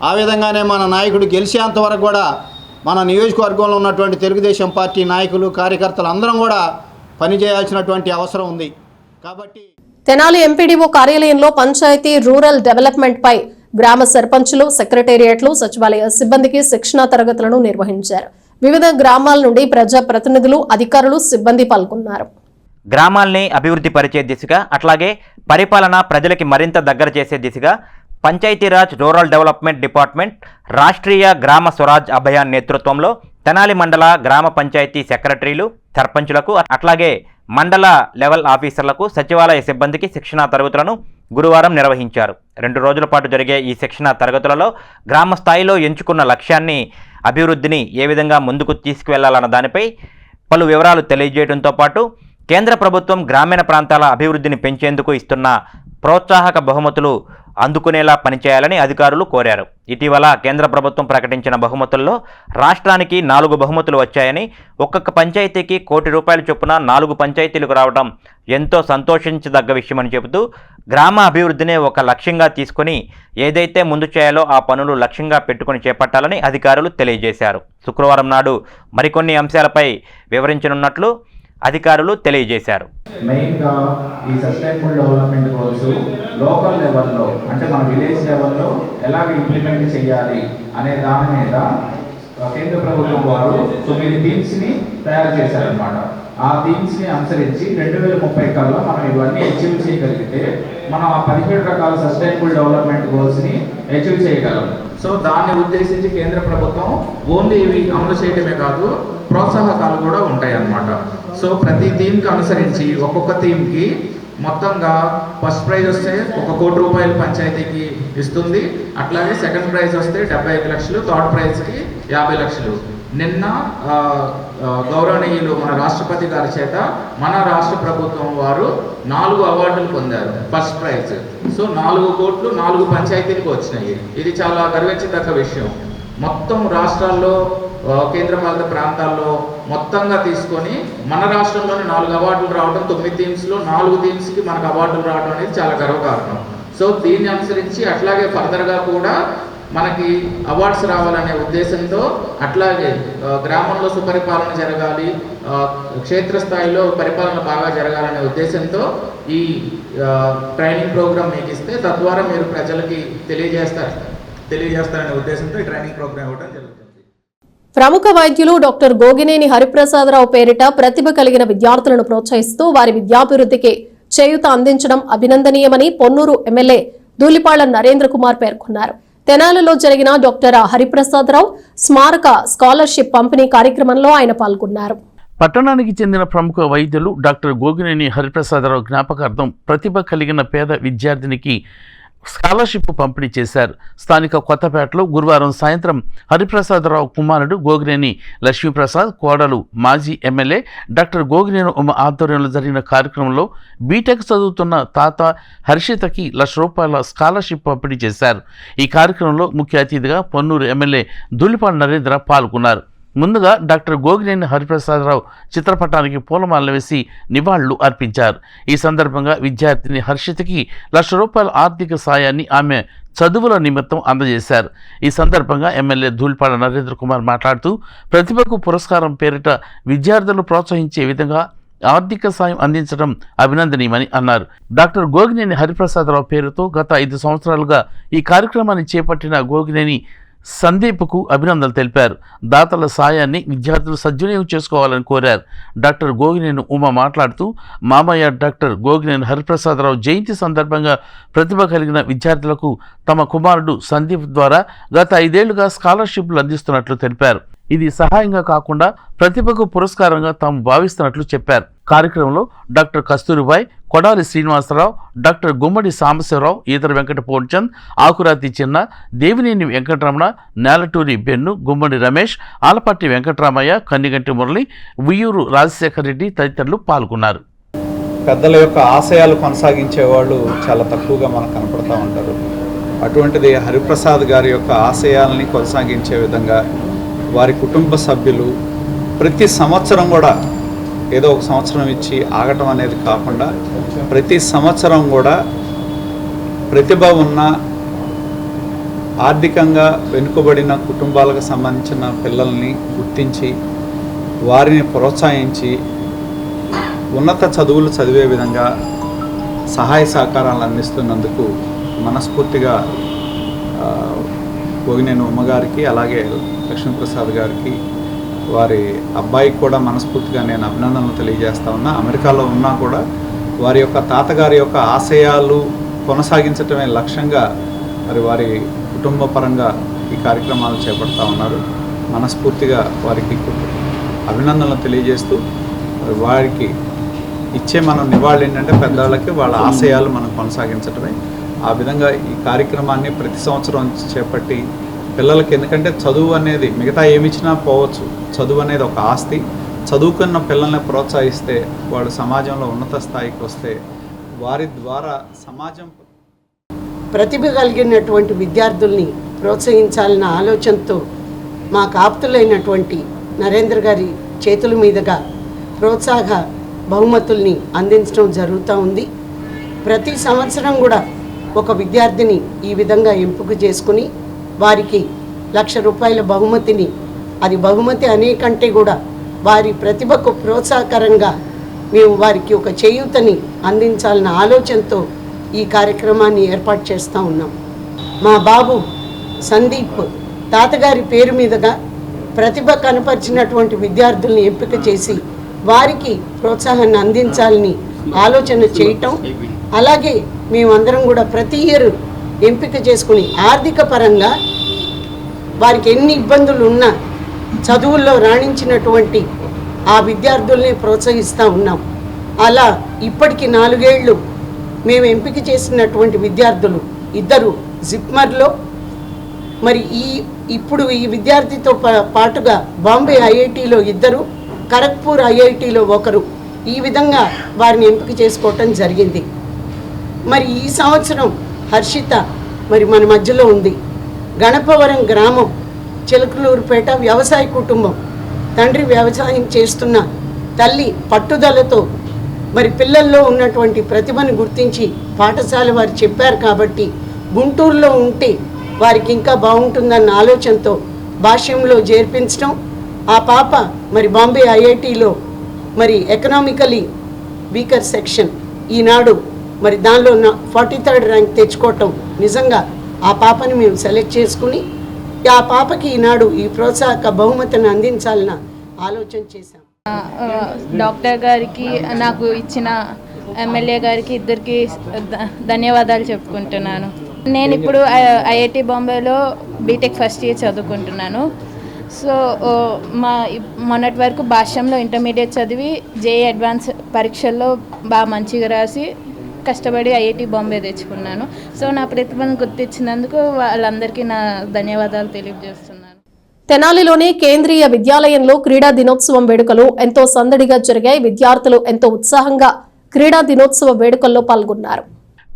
ఆ విధంగానే మన నాయకుడు గెలిచేంతవరకు కూడా మన నియోజకవర్గంలో ఉన్నటువంటి తెలుగుదేశం పార్టీ నాయకులు, కార్యకర్తలు అందరం కూడా పనిచేయాల్సినటువంటి అవసరం ఉంది. కాబట్టి తెనాలి ఎంపీడీఓ కార్యాలయంలో పంచాయతీ రూరల్ డెవలప్మెంట్ పై గ్రామ సర్పంచులు, సెక్రటేరియట్లు, సచివాలయ సిబ్బందికి శిక్షణా తరగతులను నిర్వహించారు. వివిధ గ్రామాల నుండి ప్రజా ప్రతినిధులు, అధికారులు, సిబ్బంది పాల్గొన్నారు. గ్రామాల్ని అభివృద్ధి పరిచే దిశగా, అట్లాగే పరిపాలన ప్రజలకి మరింత దగ్గర చేసే దిశగా Panchayati Raj rural development department Rashtriya Gram Swaraj Abhiyan నేతృత్వంలో తెనాలి మండల గ్రామ పంచాయతీ సెక్రటరీలు, సర్పంచులకు, అట్లాగే మండల లెవెల్ ఆఫీసర్లకు, సచివాలయ సిబ్బందికి శిక్షణా తరగతులను గురువారం నిర్వహించారు. 2 రోజుల పాటు జరిగే ఈ శిక్షణా తరగతులలో గ్రామ స్థాయిలో ఎంచుకున్న లక్ష్యాన్ని, అభివృద్ధిని ఏ విధంగా ముందుకు తీసుకువెళ్లాలన్న దానిపై పలు వివరాలు తెలియజేయడంతో పాటు కేంద్ర ప్రభుత్వం గ్రామీణ ప్రాంతాల అభివృద్ధిని పెంచేందుకు ఇస్తున్న ప్రోత్సాహక బహుమతులు అందుకునేలా పనిచేయాలని అధికారులు కోరారు. ఇటీవల కేంద్ర ప్రభుత్వం ప్రకటించిన బహుమతుల్లో రాష్ట్రానికి 4 బహుమతులు వచ్చాయని, ఒక్కొక్క పంచాయతీకి ₹1 కోటి చొప్పున 4 పంచాయతీలకు రావడం ఎంతో సంతోషించదగ్గ విషయమని చెబుతూ గ్రామ అభివృద్ధినే ఒక లక్ష్యంగా తీసుకుని ఏదైతే ముందు చేయాలో ఆ పనులు లక్ష్యంగా పెట్టుకుని చేపట్టాలని అధికారులు తెలియజేశారు. శుక్రవారం నాడు మరికొన్ని అంశాలపై వివరించనున్నట్లు అధికారులు తెలియజేశారు. మెయిన్గా ఈ సస్టైనబుల్ డెవలప్మెంట్ గోల్స్ లోకల్ లెవెల్లో, అంటే మన విలేజ్ లెవెల్లో ఎలాగ ఇంప్లిమెంట్ చేయాలి అనే దాని మీద కేంద్ర ప్రభుత్వం వారు 9 థీమ్స్ని తయారు చేశారనమాట. ఆ థీమ్స్ని అనుసరించి 2030 కల్లా మనం ఇవన్నీ అచీవ్ చేయగలిగితే మనం ఆ 17 రకాల సస్టైనబుల్ డెవలప్మెంట్ గోల్స్ని అచీవ్ చేయగలం. సో దాన్ని ఉద్దేశించి కేంద్ర ప్రభుత్వం ఓన్లీ ఇవి అమలు చేయడమే కాదు, ప్రోత్సాహకాలు కూడా ఉంటాయి అన్నమాట. సో ప్రతి థీమ్కి అనుసరించి ఒక్కొక్క థీమ్కి మొత్తంగా ఫస్ట్ ప్రైజ్ వస్తే ₹1 కోటి పంచాయతీకి ఇస్తుంది. అట్లాగే సెకండ్ ప్రైజ్ వస్తే 75 లక్షలు, థర్డ్ ప్రైజ్కి 50 లక్షలు. నిన్న గౌరవనీయులు మన రాష్ట్రపతి గారి చేత మన రాష్ట్ర ప్రభుత్వం వారు 4 అవార్డులు పొందారు ఫస్ట్ ప్రైజ్. సో 4 కోట్లు 4 పంచాయతీలకు వచ్చినాయి. ఇది చాలా గర్వించదగ్గ విషయం. మొత్తం రాష్ట్రాల్లో, కేంద్రపాలిత ప్రాంతాల్లో మొత్తంగా తీసుకొని మన రాష్ట్రంలోనే 4 అవార్డులు రావడం, 9 థీమ్స్లో 4 థీమ్స్కి మనకు అవార్డులు రావడం అనేది చాలా గర్వకారణం. సో దీన్ని అనుసరించి అట్లాగే ఫర్దర్గా కూడా మనకి అవార్డ్స్ రావాలనే ఉద్దేశంతో, అట్లాగే గ్రామంలో సుపరిపాలన జరగాలి, క్షేత్రస్థాయిలో పరిపాలన బాగా జరగాలనే ఉద్దేశంతో ఈ ట్రైనింగ్ ప్రోగ్రామ్ మీకు ఇస్తే తద్వారా మీరు ప్రజలకి తెలియజేస్తారనే ఉద్దేశంతో ఈ ట్రైనింగ్ ప్రోగ్రామ్ ఇవ్వడం జరుగుతుంది. ప్రముఖ వైద్యులు డాక్టర్ గోగినేని హరిప్రసాదరావు పేరిట ప్రతిభ కలిగిన విద్యార్థులను ప్రోత్సహిస్తూ వారి విద్యాభివృద్ధికి చేయూత అందించడం అభినందనీయమని పొన్నూరు ఎమ్మెల్యే ధూళిపాళ్ల నరేంద్ర కుమార్ పేర్కొన్నారు. తెనాలిలో జరిగిన డాక్టర్ హరిప్రసాదరావు స్మారక స్కాలర్షిప్ పంపిణీ కార్యక్రమంలో ఆయన పాల్గొన్నారు. పట్టణానికి చెందిన ప్రముఖ వైద్యులు డాక్టర్ గోగినేని హరిప్రసాదరావు జ్ఞాపకార్థం ప్రతిభ కలిగిన పేద విద్యార్థినికి స్కాలర్షిప్ పంపిణీ చేశారు. స్థానిక కొత్తపేటలో గురువారం సాయంత్రం హరిప్రసాదరావు కుమారుడు గోగినేని లక్ష్మీప్రసాద్, కోడలు మాజీ ఎమ్మెల్యే డాక్టర్ గోగినేని ఉమ ఆధ్వర్యంలో జరిగిన కార్యక్రమంలో బీటెక్ చదువుతున్న తాత హర్షితకి ₹1,00,000 స్కాలర్షిప్ పంపిణీ చేశారు. ఈ కార్యక్రమంలో ముఖ్య అతిథిగా పొన్నూరు ఎమ్మెల్యే ధూళిపాళ్ల నరేంద్ర పాల్గొన్నారు. ముందుగా డాక్టర్ గోగినేని హరిప్రసాదరావు చిత్రపటానికి పూలమాలలు వేసి నివాళులు అర్పించారు. ఈ సందర్భంగా విద్యార్థిని హర్షితకి ₹1,00,000 ఆర్థిక సాయాన్ని ఆమె చదువుల నిమిత్తం అందజేశారు. ఈ సందర్భంగా ఎమ్మెల్యే ధూళిపాళ్ల నరేంద్ర కుమార్ మాట్లాడుతూ ప్రతిభకు పురస్కారం పేరిట విద్యార్థులు ప్రోత్సహించే విధంగా ఆర్థిక సాయం అందించడం అభినందనీయమని అన్నారు. డాక్టర్ గోగినేని హరిప్రసాదరావు పేరుతో గత 5 సంవత్సరాలుగా ఈ కార్యక్రమాన్ని చేపట్టిన గోగినేని సందీప్కు అభినందనలు తెలిపారు. దాతల సాయాన్ని విద్యార్థులు సద్వినియోగం చేసుకోవాలని కోరారు. డాక్టర్ గోగినేని ఉమ మాట్లాడుతూ మామయ్య డాక్టర్ గోగినేని హరిప్రసాదరావు జయంతి సందర్భంగా ప్రతిభ కలిగిన విద్యార్థులకు తమ కుమారుడు సందీప్ ద్వారా గత 5 ఏళ్లుగా స్కాలర్షిప్లు అందిస్తున్నట్లు తెలిపారు. ఇది సహాయంగా కాకుండా ప్రతిభకు పురస్కారంగా తాము భావిస్తున్నట్లు చెప్పారు. కార్యక్రమంలో డాక్టర్ కస్తూరిబాయ్, కొడాలి శ్రీనివాసరావు, డాక్టర్ గుమ్మడి సాంబశివరావు, ఈతర వెంకట పూర్ణచంద్, ఆకురాతి చిన్న, దేవినేని వెంకటరమణ, నేలటూరి బెన్ను, గుమ్మడి రమేష్, ఆలపాటి వెంకటరామయ్య, కన్నిగంటి మురళి, ఉయ్యూరు రాజశేఖర రెడ్డి తదితరులు పాల్గొన్నారు. పెద్దల యొక్క ఆశయాలు కొనసాగించే వాళ్ళు చాలా తక్కువగా మనకు కనపడుతూ ఉంటారు. అటువంటిది హరిప్రసాద్ గారి యొక్క ఆశయాల్ని కొనసాగించే విధంగా వారి కుటుంబ సభ్యులు ప్రతి సంవత్సరం కూడా ఏదో ఒక సంవత్సరం ఇచ్చి ఆగటం అనేది కాకుండా ప్రతి సంవత్సరం కూడా ప్రతిభ ఉన్న ఆర్థికంగా వెనుకబడిన కుటుంబాలకు సంబంధించిన పిల్లల్ని గుర్తించి వారిని ప్రోత్సహించి ఉన్నత చదువులు చదివే విధంగా సహాయ సహకారాలను అందిస్తున్నందుకు మనస్ఫూర్తిగా భోగినేని ఉమ్మగారికి అలాగే లక్ష్మీప్రసాద్ గారికి వారి అబ్బాయికి కూడా మనస్ఫూర్తిగా నేను అభినందనలు తెలియజేస్తా ఉన్నా. అమెరికాలో ఉన్నా కూడా వారి యొక్క తాతగారి యొక్క ఆశయాలు కొనసాగించటమే లక్ష్యంగా మరి వారి కుటుంబ పరంగా ఈ కార్యక్రమాలు చేపడతా ఉన్నారు. మనస్ఫూర్తిగా వారికి అభినందనలు తెలియజేస్తూ వారికి ఇచ్చే మనం నివాళి ఏంటంటే పెద్దవాళ్ళకి వాళ్ళ ఆశయాలు మనం కొనసాగించడమే. ఆ విధంగా ఈ కార్యక్రమాన్ని ప్రతి సంవత్సరం చేపట్టి పిల్లలకి, ఎందుకంటే చదువు అనేది మిగతా ఏమిచ్చినా పోవచ్చు, చదువు అనేది ఒక ఆస్తి. చదువుకున్న పిల్లల్ని ప్రోత్సహిస్తే వాళ్ళు సమాజంలో ఉన్నత స్థాయికి వస్తే వారి ద్వారా సమాజం ప్రతిభ కలిగినటువంటి విద్యార్థుల్ని ప్రోత్సహించాలన్న ఆలోచనతో మా ఆప్తులైనటువంటి నరేంద్ర గారి చేతుల మీదుగా ప్రోత్సాహ బహుమతుల్ని అందించడం జరుగుతూ ఉంది. ప్రతి సంవత్సరం కూడా ఒక విద్యార్థిని ఈ విధంగా ఎంపిక చేసుకుని వారికి ₹1,00,000 బహుమతిని, అది బహుమతి అనేకంటే కూడా వారి ప్రతిభకు ప్రోత్సాహకరంగా మేము వారికి ఒక చేయూతని అందించాలన్న ఆలోచనతో ఈ కార్యక్రమాన్ని ఏర్పాటు చేస్తూ ఉన్నాం. మా బాబు సందీప్ తాతగారి పేరు మీదుగా ప్రతిభ కనపరిచినటువంటి విద్యార్థుల్ని ఎంపిక చేసి వారికి ప్రోత్సాహాన్ని అందించాలని ఆలోచన చేయటం, అలాగే మేమందరం కూడా ప్రతి ఇయర్ ఎంపిక చేసుకుని ఆర్థిక పరంగా వారికి ఎన్ని ఇబ్బందులు ఉన్నా చదువుల్లో రాణించినటువంటి ఆ విద్యార్థుల్ని ప్రోత్సహిస్తూ ఉన్నాం. అలా ఇప్పటికి 4 ఏళ్ళు మేము ఎంపిక చేసినటువంటి విద్యార్థులు 2 జిప్మర్లో, మరి ఇప్పుడు ఈ విద్యార్థితో పాటుగా బాంబే ఐఐటిలో 2, ఖరగ్పూర్ ఐఐటిలో 1, ఈ విధంగా వారిని ఎంపిక చేసుకోవటం జరిగింది. మరి ఈ సంవత్సరం హర్షిత మరి మన మధ్యలో ఉంది. గణపవరం గ్రామం, చిలకలూరుపేట వ్యవసాయ కుటుంబం, తండ్రి వ్యవసాయం చేస్తున్న, తల్లి పట్టుదలతో మరి పిల్లల్లో ఉన్నటువంటి ప్రతిభను గుర్తించి పాఠశాల వారు చెప్పారు కాబట్టి గుంటూరులో ఉంటే వారికి ఇంకా బాగుంటుందన్న ఆలోచనతో భాష్యంలో చేర్పించడం. ఆ పాప మరి బాంబే ఐఐటిలో మరి ఎకనామికలీ వీకర్ సెక్షన్ ఈనాడు మరి దానిలో 43rd ర్యాంక్ తెచ్చుకోవటం, నిజంగా ఆ పాపని మేము సెలెక్ట్ చేసుకుని ఆ పాపకి ఈనాడు ఈ ప్రోత్సాహక బహుమతిని అందించాలన్న ఆలోచన చేశాం. డాక్టర్ గారికి, నాకు ఇచ్చిన ఎమ్మెల్యే గారికి, ఇద్దరికి ధన్యవాదాలు చెప్పుకుంటున్నాను. నేను ఇప్పుడు ఐఐటి బాంబేలో బీటెక్ ఫస్ట్ ఇయర్ చదువుకుంటున్నాను. సో మొన్నటి వరకు భాష్యంలో ఇంటర్మీడియట్ చదివి జేఈ అడ్వాన్స్ పరీక్షల్లో బాగా మంచిగా రాసి కష్టపడి ఐఐటి బాంబే తెచ్చుకున్నాను. సో నా ప్రతిభను గుర్తించినందుకు వాళ్ళందరికీ నా ధన్యవాదాలు తెలియజేస్తున్నాను. తెనాలిలోని కేంద్రీయ విద్యాలయంలో క్రీడా దినోత్సవం వేడుకలు ఎంతో సందడిగా జరిగాయి. విద్యార్థులు ఎంతో ఉత్సాహంగా క్రీడా దినోత్సవ వేడుకల్లో పాల్గొన్నారు.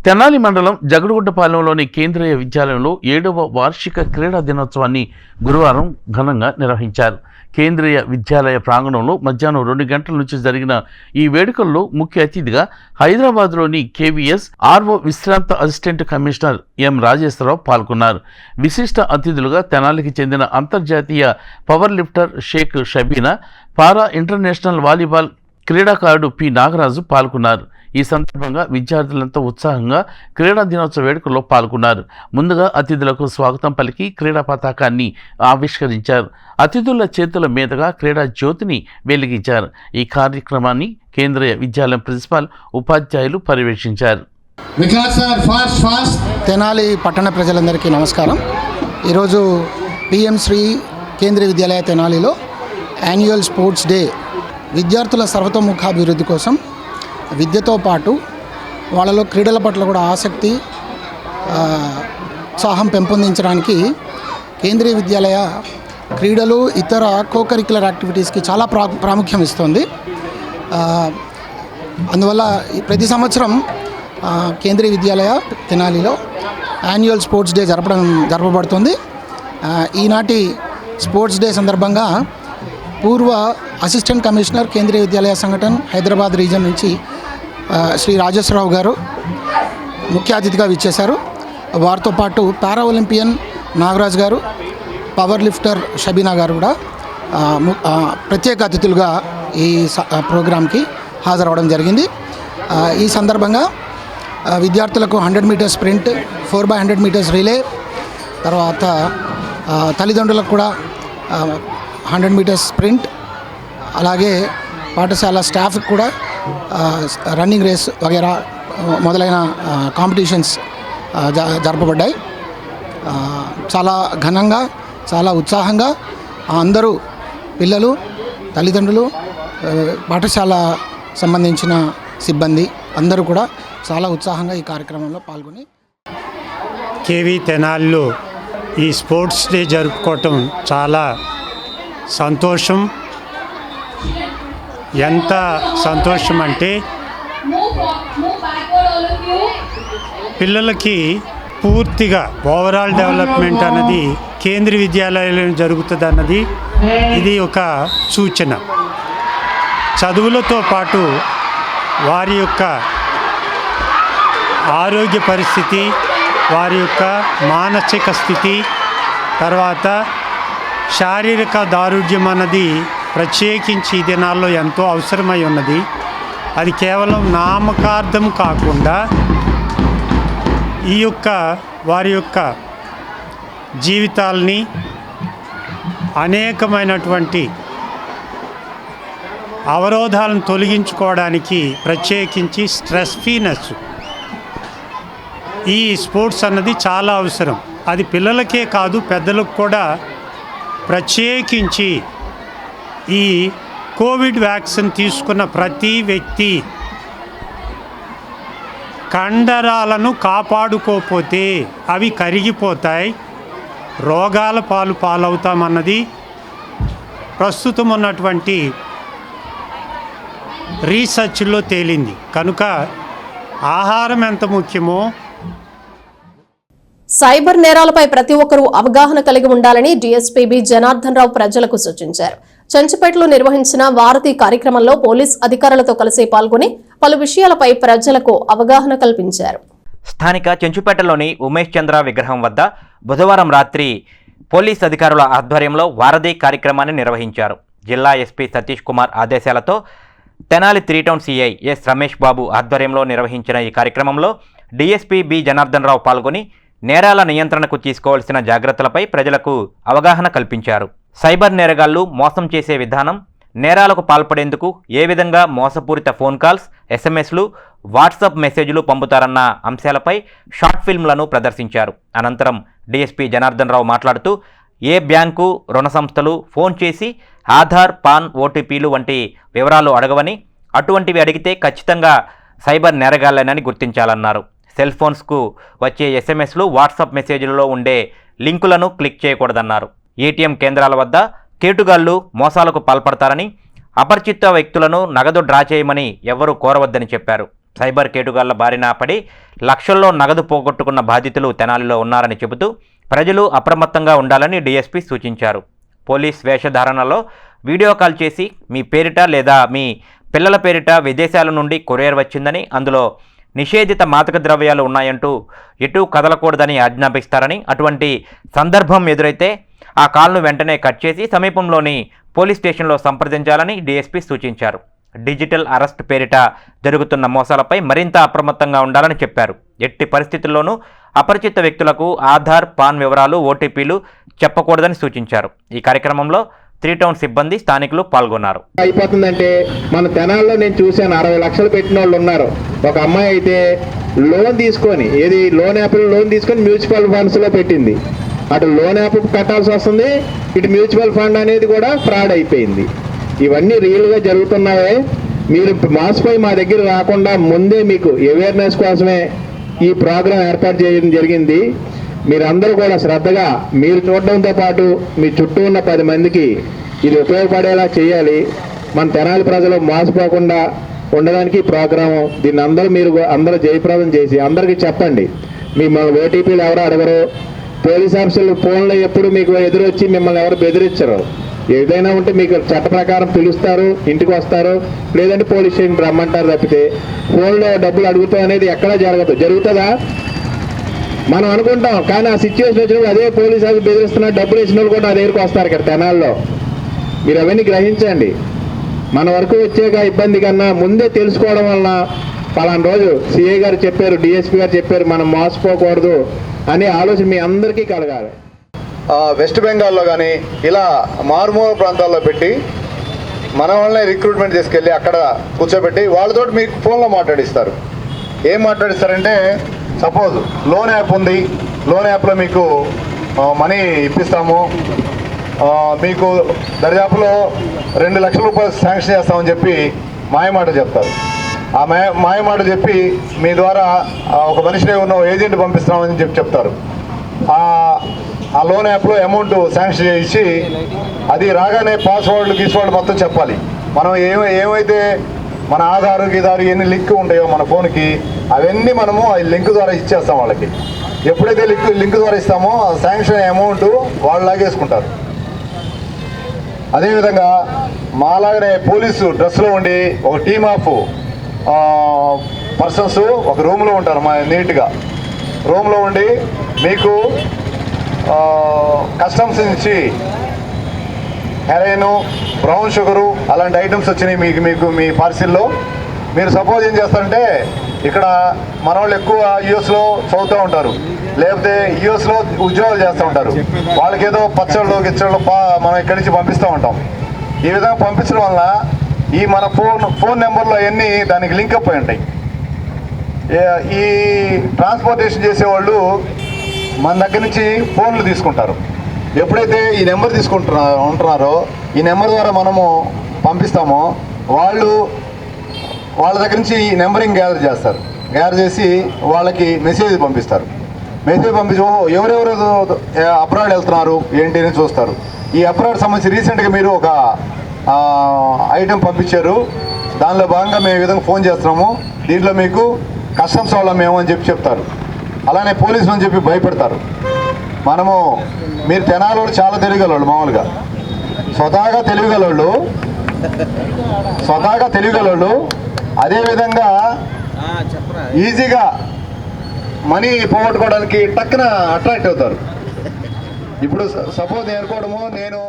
తెనాలి మండలం జగడుగుడ్డపాలెంలోని కేంద్రీయ విద్యాలయంలో 7వ వార్షిక క్రీడా దినోత్సవాన్ని గురువారం ఘనంగా నిర్వహించారు. కేంద్రీయ విద్యాలయ ప్రాంగణంలో మధ్యాహ్నం 2 గంటల నుంచి జరిగిన ఈ వేడుకల్లో ముఖ్య అతిథిగా హైదరాబాద్లోని కేవీఎస్ ఆర్ఓ విశ్రాంత అసిస్టెంట్ కమిషనర్ ఎం రాజేశ్వరరావు పాల్గొన్నారు. విశిష్ట అతిథులుగా తెనాలికి చెందిన అంతర్జాతీయ పవర్ లిఫ్టర్ షేక్ షబీనా, పారా ఇంటర్నేషనల్ వాలీబాల్ క్రీడాకారుడు పి నాగరాజు పాల్గొన్నారు. ఈ సందర్భంగా విద్యార్థులంతా ఉత్సాహంగా క్రీడా దినోత్సవ వేడుకల్లో పాల్గొన్నారు. ముందుగా అతిథులకు స్వాగతం పలికి క్రీడా పతాకాన్ని ఆవిష్కరించారు. అతిథుల చేతుల మీదుగా క్రీడా జ్యోతిని వెలిగించారు. ఈ కార్యక్రమాన్ని కేంద్రీయ విద్యాలయం ప్రిన్సిపాల్, ఉపాధ్యాయులు పర్యవేక్షించారు. తెనాలి పట్టణ ప్రజలందరికీ నమస్కారం. ఈరోజు పిఎం శ్రీ కేంద్రీయ విద్యాలయ తెనాలిలో యాన్యువల్ స్పోర్ట్స్ డే విద్యార్థుల సర్వతోముఖాభివృద్ధి కోసం విద్యతో పాటు వాళ్ళలో క్రీడల పట్ల కూడా ఆసక్తి, ఉత్సాహం పెంపొందించడానికి కేంద్రీయ విద్యాలయ క్రీడలు, ఇతర కోకరిక్యులర్ యాక్టివిటీస్కి చాలా ప్రాముఖ్యం ఇస్తుంది. అందువల్ల ప్రతి సంవత్సరం కేంద్రీయ విద్యాలయ తెనాలిలో యాన్యువల్ స్పోర్ట్స్ డే జరపబడుతుంది. ఈనాటి స్పోర్ట్స్ డే సందర్భంగా పూర్వ అసిస్టెంట్ కమిషనర్ కేంద్రీయ విద్యాలయ సంఘటన హైదరాబాద్ రీజన్ నుంచి శ్రీ రాజేశ్వరరావు గారు ముఖ్య అతిథిగా విచ్చేశారు. వారితో పాటు పారా ఒలింపియన్ నాగరాజ్ గారు, పవర్ లిఫ్టర్ షబీనా గారు కూడా ప్రత్యేక అతిథులుగా ఈ ప్రోగ్రాంకి హాజరవడం జరిగింది. ఈ సందర్భంగా విద్యార్థులకు 100 metres sprint, 4x100 metres relay, తర్వాత తల్లిదండ్రులకు కూడా 100 మీటర్స్ స్ప్రింట్, అలాగే పాఠశాల స్టాఫ్కి కూడా రన్నింగ్ రేస్ వగేరా మొదలైన కాంపిటీషన్స్ జరపబడ్డాయి. చాలా ఘనంగా, చాలా ఉత్సాహంగా అందరూ పిల్లలు, తల్లిదండ్రులు, పాఠశాల సంబంధించిన సిబ్బంది అందరూ కూడా చాలా ఉత్సాహంగా ఈ కార్యక్రమంలో పాల్గొని కేవీ తెనాలిలో ఈ స్పోర్ట్స్ డే జరుపుకోవటం చాలా సంతోషం. ఎంత సంతోషం అంటే పిల్లలకి పూర్తిగా ఓవరాల్ డెవలప్మెంట్ అన్నది కేంద్రీయ విద్యాలయంలో జరుగుతుంది అన్నది ఇది ఒక సూచన. చదువులతో పాటు వారి యొక్క ఆరోగ్య పరిస్థితి, వారి యొక్క మానసిక స్థితి, తర్వాత శారీరక దారుఢ్యం అన్నది ప్రత్యేకించి ఈ దినాల్లో ఎంతో అవసరమై ఉన్నది. అది కేవలం నామకార్థం కాకుండా ఈ యొక్క వారి యొక్క జీవితాల్ని అనేకమైనటువంటి అవరోధాలను తొలగించుకోవడానికి ప్రత్యేకించి స్ట్రెస్ ఫ్రీనెస్ ఈ స్పోర్ట్స్ అన్నది చాలా అవసరం. అది పిల్లలకే కాదు పెద్దలకు కూడా. ప్రత్యేకించి ఈ కోవిడ్ వ్యాక్సిన్ తీసుకున్న ప్రతి వ్యక్తి కండరాలను కాపాడుకోకపోతే అవి కరిగిపోతాయి, రోగాల పాలవుతామన్నది ప్రస్తుతం ఉన్నటువంటి రీసెర్చ్లో తేలింది. కనుక ఆహారం ఎంత ముఖ్యమో సైబర్ నేరాలపై ప్రతి ఒక్కరూ అవగాహన కలిగి ఉండాలని డీఎస్పీ బి జనార్దన్ రావు ప్రజలకు సూచించారు. చెంచుపేటలో నిర్వహించిన వారధి కార్యక్రమంలో పోలీస్ అధికారులతో కలిసి పాల్గొని పలు విషయాలపై ప్రజలకు అవగాహన కల్పించారు. స్థానిక చెంచుపేటలోని ఉమేష్ చంద్ర విగ్రహం వద్ద బుధవారం రాత్రి పోలీస్ అధికారుల ఆధ్వర్యంలో వారధి కార్యక్రమాన్ని నిర్వహించారు. జిల్లా ఎస్పీ సతీష్ కుమార్ ఆదేశాలతో Tenali 3 town CI S Ramesh Babu ఆధ్వర్యంలో నిర్వహించిన ఈ కార్యక్రమంలో డీఎస్పీ బి జనార్దన్ రావు పాల్గొని నేరాల నియంత్రణకు తీసుకోవాల్సిన జాగ్రత్తలపై ప్రజలకు అవగాహన కల్పించారు. సైబర్ నేరగాళ్లు మోసం చేసే విధానం, నేరాలకు పాల్పడేందుకు ఏ విధంగా మోసపూరిత ఫోన్ కాల్స్, ఎస్ఎంఎస్లు, వాట్సాప్ మెసేజ్లు పంపుతారన్న అంశాలపై షార్ట్ ఫిల్మ్లను ప్రదర్శించారు. అనంతరం డీఎస్పీ జనార్దన్ రావు మాట్లాడుతూ ఏ బ్యాంకు, రుణ సంస్థలు ఫోన్ చేసి ఆధార్, పాన్, ఓటీపీలు వంటి వివరాలు అడగవని, అటువంటివి అడిగితే ఖచ్చితంగా సైబర్ నేరగాళ్లేనని గుర్తించాలన్నారు. సెల్ ఫోన్స్కు వచ్చే ఎస్ఎంఎస్లు, వాట్సాప్ మెసేజ్లలో ఉండే లింకులను క్లిక్ చేయకూడదన్నారు. ఏటీఎం కేంద్రాల వద్ద కేటుగాళ్లు మోసాలకు పాల్పడతారని, అపరిచిత వ్యక్తులను నగదు డ్రా చేయమని ఎవరూ కోరవద్దని చెప్పారు. సైబర్ కేటుగాళ్ల బారిన పడి లక్షల్లో నగదు పోగొట్టుకున్న బాధితులు తెనాలిలో ఉన్నారని చెబుతూ ప్రజలు అప్రమత్తంగా ఉండాలని డీఎస్పీ సూచించారు. పోలీస్ వేషధారణలో వీడియో కాల్ చేసి మీ పేరిట లేదా మీ పిల్లల పేరిట విదేశాల నుండి కొరియర్ వచ్చిందని, అందులో నిషేధిత మాదక ద్రవ్యాలు ఉన్నాయంటూ ఎటూ కదలకూడదని ఆజ్ఞాపిస్తారని, అటువంటి సందర్భం ఎదురైతే ఆ కాల్ను వెంటనే కట్ చేసి సమీపంలోని పోలీస్ స్టేషన్లో సంప్రదించాలని డీఎస్పీ సూచించారు. డిజిటల్ అరెస్ట్ పేరిట జరుగుతున్న మోసాలపై మరింత అప్రమత్తంగా ఉండాలని చెప్పారు. ఎట్టి పరిస్థితుల్లోనూ అపరిచిత వ్యక్తులకు ఆధార్, పాన్ వివరాలు, ఓటీపీలు చెప్పకూడదని సూచించారు. ఈ కార్యక్రమంలో 3 టౌన్ సిబ్బంది, స్థానికులు పాల్గొన్నారు. అయిపోతుందంటే మన తెనాల్లో నేను చూశాను 60 లక్షలు పెట్టిన వాళ్ళు ఉన్నారు. ఒక అమ్మాయి అయితే లోన్ తీసుకొని, ఏది లోన్ యాప్లో లోన్ తీసుకొని మ్యూచువల్ ఫండ్స్లో పెట్టింది. అటు లోన్ యాప్ కట్టాల్సి వస్తుంది, ఇటు మ్యూచువల్ ఫండ్ అనేది కూడా ఫ్రాడ్ అయిపోయింది. ఇవన్నీ రియల్గా జరుగుతున్నాయే. మీరు మాసిపోయి మా దగ్గర రాకుండా ముందే మీకు అవేర్నెస్ కోసమే ఈ ప్రోగ్రాం ఏర్పాటు చేయడం జరిగింది. మీరందరూ కూడా శ్రద్ధగా మీరు చూడడంతో పాటు మీ చుట్టూ ఉన్న 10 మందికి ఇది ఉపయోగపడేలా చేయాలి. మన తెనాలి ప్రజలు మోసపోకుండా ఉండడానికి ప్రోగ్రాము, దీన్ని అందరూ జయప్రదం చేసి అందరికీ చెప్పండి. మిమ్మల్ని ఓటీపీలు ఎవరు అడగరు, పోలీస్ ఆఫీసర్లు ఫోన్లో ఎప్పుడు మీకు ఎదురొచ్చి మిమ్మల్ని ఎవరు బెదిరించరు. ఏదైనా ఉంటే మీకు చట్ట ప్రకారం పిలుస్తారు, ఇంటికి వస్తారు, లేదంటే పోలీస్ స్టేషన్ రమ్మంటారు. తప్పితే ఫోన్లో డబ్బులు అడుగుతాం అనేది ఎక్కడా జరగదు. జరుగుతుందా మనం అనుకుంటాం, కానీ ఆ సిచ్యువేషన్ వచ్చినప్పుడు అదే పోలీస్ ఆఫీస్ బెదిరిస్తున్నారు, డబ్బులు ఇచ్చిన వాళ్ళు కూడా నా దగ్గరికి వస్తారు ఇక్కడ తెనాల్లో. మీరు అవన్నీ గ్రహించండి. మన వరకు వచ్చాక ఇబ్బంది కన్నా ముందే తెలుసుకోవడం వలన పలానా రోజు సిఐ గారు చెప్పారు, డిఎస్పీ గారు చెప్పారు, మనం మోసపోకూడదు అనే ఆలోచన మీ అందరికీ కలగాలి. వెస్ట్ బెంగాల్లో కానీ ఇలా మారుమూల ప్రాంతాల్లో పెట్టి మన వాళ్ళని రిక్రూట్మెంట్ తీసుకెళ్ళి అక్కడ కూర్చోబెట్టి వాళ్ళతో మీకు ఫోన్లో మాట్లాడిస్తారు. ఏం మాట్లాడిస్తారంటే, సపోజ్ లోన్ యాప్ ఉంది, లోన్ యాప్లో మీకు మనీ ఇప్పిస్తాము, మీకు దర్యాప్తులో 2 లక్షల రూపాయలు శాంక్షన్ చేస్తామని చెప్పి మాయమాట చెప్తారు. ఆ మాయమాట చెప్పి మీ ద్వారా ఒక మనిషిని ఉన్న ఏజెంట్ పంపిస్తామని చెప్తారు. ఆ లోన్ యాప్లో అమౌంట్ శాంక్షన్ చేసి అది రాగానే పాస్వర్డ్ మొత్తం చెప్పాలి. మనం ఏమైతే మన ఆధారు గిదారు ఎన్ని లింక్ ఉంటాయో మన ఫోన్కి అవన్నీ మనము ఆ లింక్ ద్వారా ఇచ్చేస్తాం వాళ్ళకి. ఎప్పుడైతే లింక్ ద్వారా ఇస్తామో ఆ శాంక్షన్ అమౌంట్ వాళ్ళు లాగేసుకుంటారు. అదేవిధంగా మాలాగనే పోలీసు డ్రెస్లో ఉండి ఒక టీమ్ ఆఫ్ పర్సన్స్ ఒక రూమ్లో ఉంటారు. నీట్గా రూమ్లో ఉండి మీకు కస్టమ్స్ నుంచి హెరైన్, బ్రౌన్ షుగరు అలాంటి ఐటమ్స్ వచ్చినాయి మీకు మీ పార్సిల్లో. మీరు సపోజ్ ఏం చేస్తారంటే, ఇక్కడ మన వాళ్ళు ఎక్కువ యూఎస్లో చదువుతూ ఉంటారు, లేకపోతే యూఎస్లో ఉద్యోగాలు చేస్తూ ఉంటారు. వాళ్ళకి ఏదో పచ్చళ్ళు గిచ్చళ్ళు మనం ఇక్కడి నుంచి పంపిస్తూ ఉంటాం. ఈ విధంగా పంపించడం వల్ల ఈ మన ఫోన్ నెంబర్లో అవన్నీ దానికి లింకప్ అయి ఉంటాయి. ఈ ట్రాన్స్పోర్టేషన్ చేసేవాళ్ళు మన దగ్గర నుంచి ఫోన్లు తీసుకుంటారు. ఎప్పుడైతే ఈ నెంబర్ ఉంటున్నారో ఈ నెంబర్ ద్వారా మనము పంపిస్తామో వాళ్ళ దగ్గర నుంచి ఈ నెంబరింగ్ గ్యాదర్ చేస్తారు. గ్యాదర్ చేసి వాళ్ళకి మెసేజ్ పంపిస్తారు. మెసేజ్ పంపించి ఎవరెవరు అబ్రాడ్ వెళ్తున్నారు ఏంటి అని చూస్తారు. ఈ అబ్రాడ్ సంబంధించి రీసెంట్గా మీరు ఒక ఐటెం పంపించారు, దానిలో భాగంగా మేము ఈ విధంగా ఫోన్ చేస్తున్నాము, దీంట్లో మీకు కస్టమ్స్ వాళ్ళ మేము అని చెప్తారు. అలానే పోలీసులు అని చెప్పి భయపెడతారు. మీరు తెనాలోడు చాలా తెలియగలవాళ్ళు, మామూలుగా స్వతహాగా తెలియగలవాళ్ళు అదేవిధంగా ఈజీగా మనీ పోగొట్టుకోవడానికి టక్కున అట్రాక్ట్ అవుతారు. ఇప్పుడు సపోజ్ నేను అనుకోవడము, నేను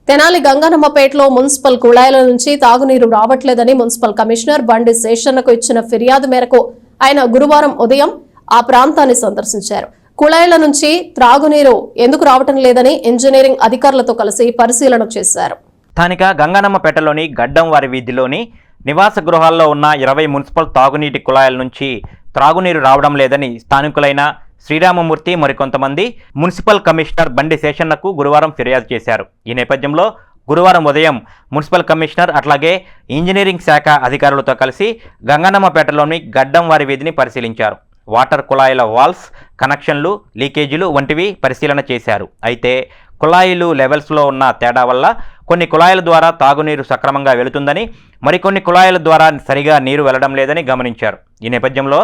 తెనాలి గంగనమ్మపేటలో మున్సిపల్ కుళాయిల నుంచి తాగునీరు రావట్లేదని మున్సిపల్ కమిషనర్ బండి శేషన్నకు ఇచ్చిన ఫిర్యాదు మేరకు ఆయన గురువారం ఉదయం ఆ ప్రాంతాన్ని సందర్శించారు. కుళాయిల నుంచి త్రాగునీరు ఎందుకు రావటం లేదని ఇంజనీరింగ్ అధికారులతో కలిసి పరిశీలన చేశారు. స్థానిక గంగనమ్మపేటలోని గడ్డంవారి వీధిలోని నివాస గృహాల్లో ఉన్న 20 మున్సిపల్ తాగునీటి కుళాయిల నుంచి త్రాగునీరు రావడం లేదని స్థానికులైన శ్రీరామమూర్తి మరికొంతమంది మున్సిపల్ కమిషనర్ బండి శేషన్నకు గురువారం ఫిర్యాదు చేశారు. ఈ నేపథ్యంలో గురువారం ఉదయం మున్సిపల్ కమిషనర్ అట్లాగే ఇంజనీరింగ్ శాఖ అధికారులతో కలిసి గంగనమ్మపేటలోని గడ్డంవారి వీధిని పరిశీలించారు. వాటర్ కుళాయిల వాల్స్, కనెక్షన్లు, లీకేజీలు వంటివి పరిశీలన చేశారు. అయితే కుళాయిలు లెవెల్స్లో ఉన్న తేడా వల్ల కొన్ని కుళాయిల ద్వారా తాగునీరు సక్రమంగా వెళుతుందని, మరికొన్ని కుళాయిల ద్వారా సరిగా నీరు వెళ్లడం లేదని గమనించారు. ఈ నేపథ్యంలో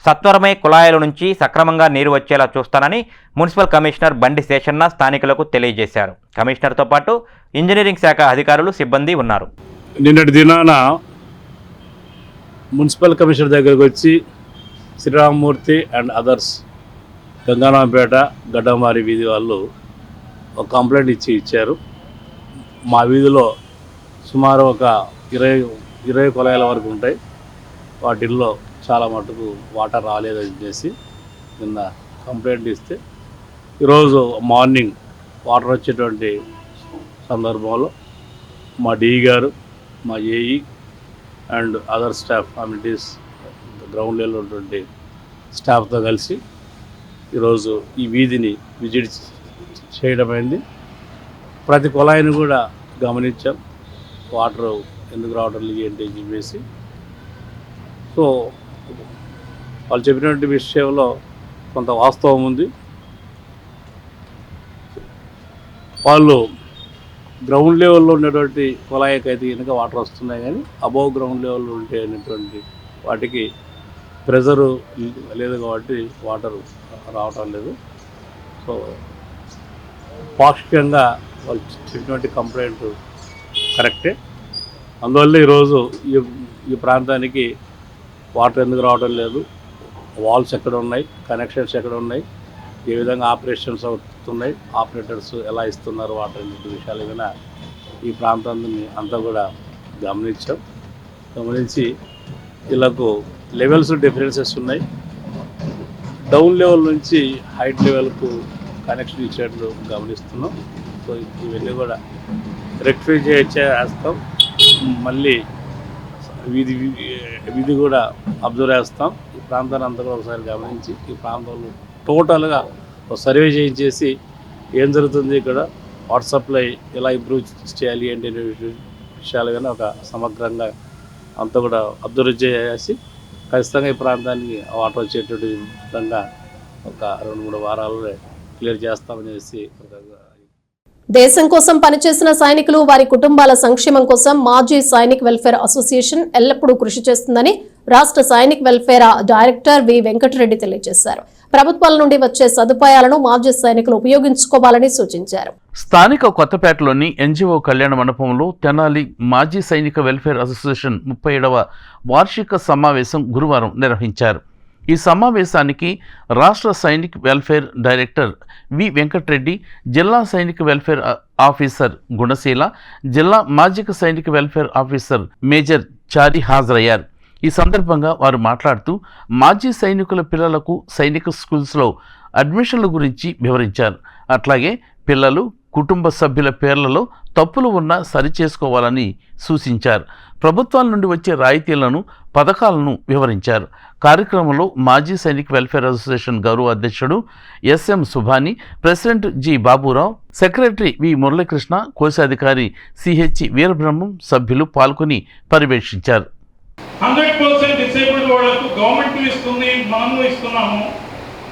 సత్వరమే కుళాయిల నుంచి సక్రమంగా నీరు వచ్చేలా చూస్తానని మున్సిపల్ కమిషనర్ బండి శేషన్న స్థానికులకు తెలియజేశారు. కమిషనర్తో పాటు ఇంజనీరింగ్ శాఖ అధికారులు, సిబ్బంది ఉన్నారు. నిన్నటి దినాన మున్సిపల్ కమిషనర్ దగ్గరకు వచ్చి శ్రీరామమూర్తి అండ్ అదర్స్ గంగారాంపేట గడ్డంవారి వీధి వాళ్ళు ఒక కంప్లైంట్ ఇచ్చారు. మా వీధిలో సుమారు ఒక 20 కుళాయిల వరకు ఉంటాయి. వాటిల్లో చాలా మటుకు వాటర్ రాలేదని చేసి నిన్న కంప్లైంట్ ఇస్తే, ఈరోజు మార్నింగ్ వాటర్ వచ్చేటువంటి సందర్భంలో మా డిఈ గారు, మా AE and other staff committees ground level ఉన్నటువంటి స్టాఫ్తో కలిసి ఈరోజు ఈ వీధిని విజిట్ చేయడమైంది. ప్రతి కుళాయిని కూడా గమనించాం, వాటర్ ఎందుకు రావడం ఏంటి అని చెప్పేసి. సో వాళ్ళు చెప్పినటువంటి విషయంలో కొంత వాస్తవం ఉంది. వాళ్ళు గ్రౌండ్ లెవెల్లో ఉన్నటువంటి కుళాయికి అయితే కనుక వాటర్ వస్తున్నాయి, కానీ అబోవ్ గ్రౌండ్ లెవెల్లో ఉంటే అనేటువంటి వాటికి ప్రెజరు లేదు కాబట్టి వాటర్ రావటం లేదు. సో పాక్షికంగా వాళ్ళు చెప్పినటువంటి కంప్లైంట్ కరెక్టే. అందువల్ల ఈరోజు ఈ ప్రాంతానికి వాటర్ ఎందుకు రావడం లేదు, వాల్స్ ఎక్కడ ఉన్నాయి, కనెక్షన్స్ ఎక్కడ ఉన్నాయి, ఏ విధంగా ఆపరేషన్స్ అవుతున్నాయి, ఆపరేటర్స్ ఎలా ఇస్తున్నారు వాటర్ అనే విషయాలు ఏమైనా ఈ ప్రాంతాన్ని అంతా కూడా గమనించాం. గమనించి వీళ్ళకు లెవెల్స్ డిఫరెన్సెస్ ఉన్నాయి. డౌన్ లెవెల్ నుంచి హైట్ లెవెల్కు కనెక్షన్ ఇచ్చేట్లు గమనిస్తున్నాం. సో ఇవన్నీ కూడా రెక్టిఫై చేస్తాం. మళ్ళీ వీధి కూడా అబ్జర్వ్ చేస్తాం. ఈ ప్రాంతాన్ని అంతా కూడా ఒకసారి గమనించి ఈ ప్రాంతంలో టోటల్గా ఒక సర్వే చేయించేసి ఏం జరుగుతుంది, ఇక్కడ వాటర్ సప్లై ఎలా ఇంప్రూవ్ చేయాలి ఏంటి అనే విషయాలు కానీ ఒక సమగ్రంగా అంతా కూడా అబ్జర్వ్ చేసి ఖచ్చితంగా ఈ ప్రాంతానికి వాటర్ వచ్చేటువంటి విధంగా ఒక 2-3 వారాల్లో క్లియర్ చేస్తామనేసి. దేశం కోసం పనిచేసిన సైనికులు వారి కుటుంబాల సంక్షేమం కోసం మాజీ సైనిక్ వెల్ఫేర్ అసోసియేషన్ ఎల్లప్పుడూ కృషి చేస్తుందని రాష్ట్ర సైనిక్ వెల్ఫేర్ డైరెక్టర్ వి వెంకటరెడ్డి తెలియజేశారు. ప్రభుత్వాల నుండి వచ్చే సదుపాయాలను మాజీ సైనికులు ఉపయోగించుకోవాలని సూచించారు. స్థానిక కొత్తపేటలోని ఎన్జిఓ కళ్యాణ మండపంలో తెనాలి మాజీ సైనిక వెల్ఫేర్ అసోసియేషన్ 37వ వార్షిక సమావేశం గురువారం నిర్వహించారు. ఈ సమావేశానికి రాష్ట్ర సైనిక్ వెల్ఫేర్ డైరెక్టర్ వి వెంకటరెడ్డి, జిల్లా సైనిక వెల్ఫేర్ ఆఫీసర్ గుణశీల, జిల్లా మాజీ సైనిక వెల్ఫేర్ ఆఫీసర్ మేజర్ చారి హాజరయ్యారు. ఈ సందర్భంగా వారు మాట్లాడుతూ మాజీ సైనికుల పిల్లలకు సైనిక స్కూల్స్లో అడ్మిషన్ల గురించి వివరించారు. అట్లాగే పిల్లలు, కుటుంబ సభ్యుల పేర్లలో తప్పులు ఉన్నా సరిచేసుకోవాలని సూచించారు. ప్రభుత్వాల నుండి వచ్చే రాయితీలను, పథకాలను వివరించారు. కార్యక్రమంలో మాజీ సైనిక్ వెల్ఫేర్ అసోసియేషన్ గౌరవ అధ్యక్షుడు SM Subhani, president G Baburao, secretary V Muralikrishna, కోశాధికారి సిహెచ్ వీరబ్రహ్మం సభ్యులు పాల్గొని పర్యవేక్షించారు. 100% డిసేబుల్డ్ వాళ్ళకు గవర్నమెంట్ ఇస్తుంది, మనము ఇస్తున్నాము.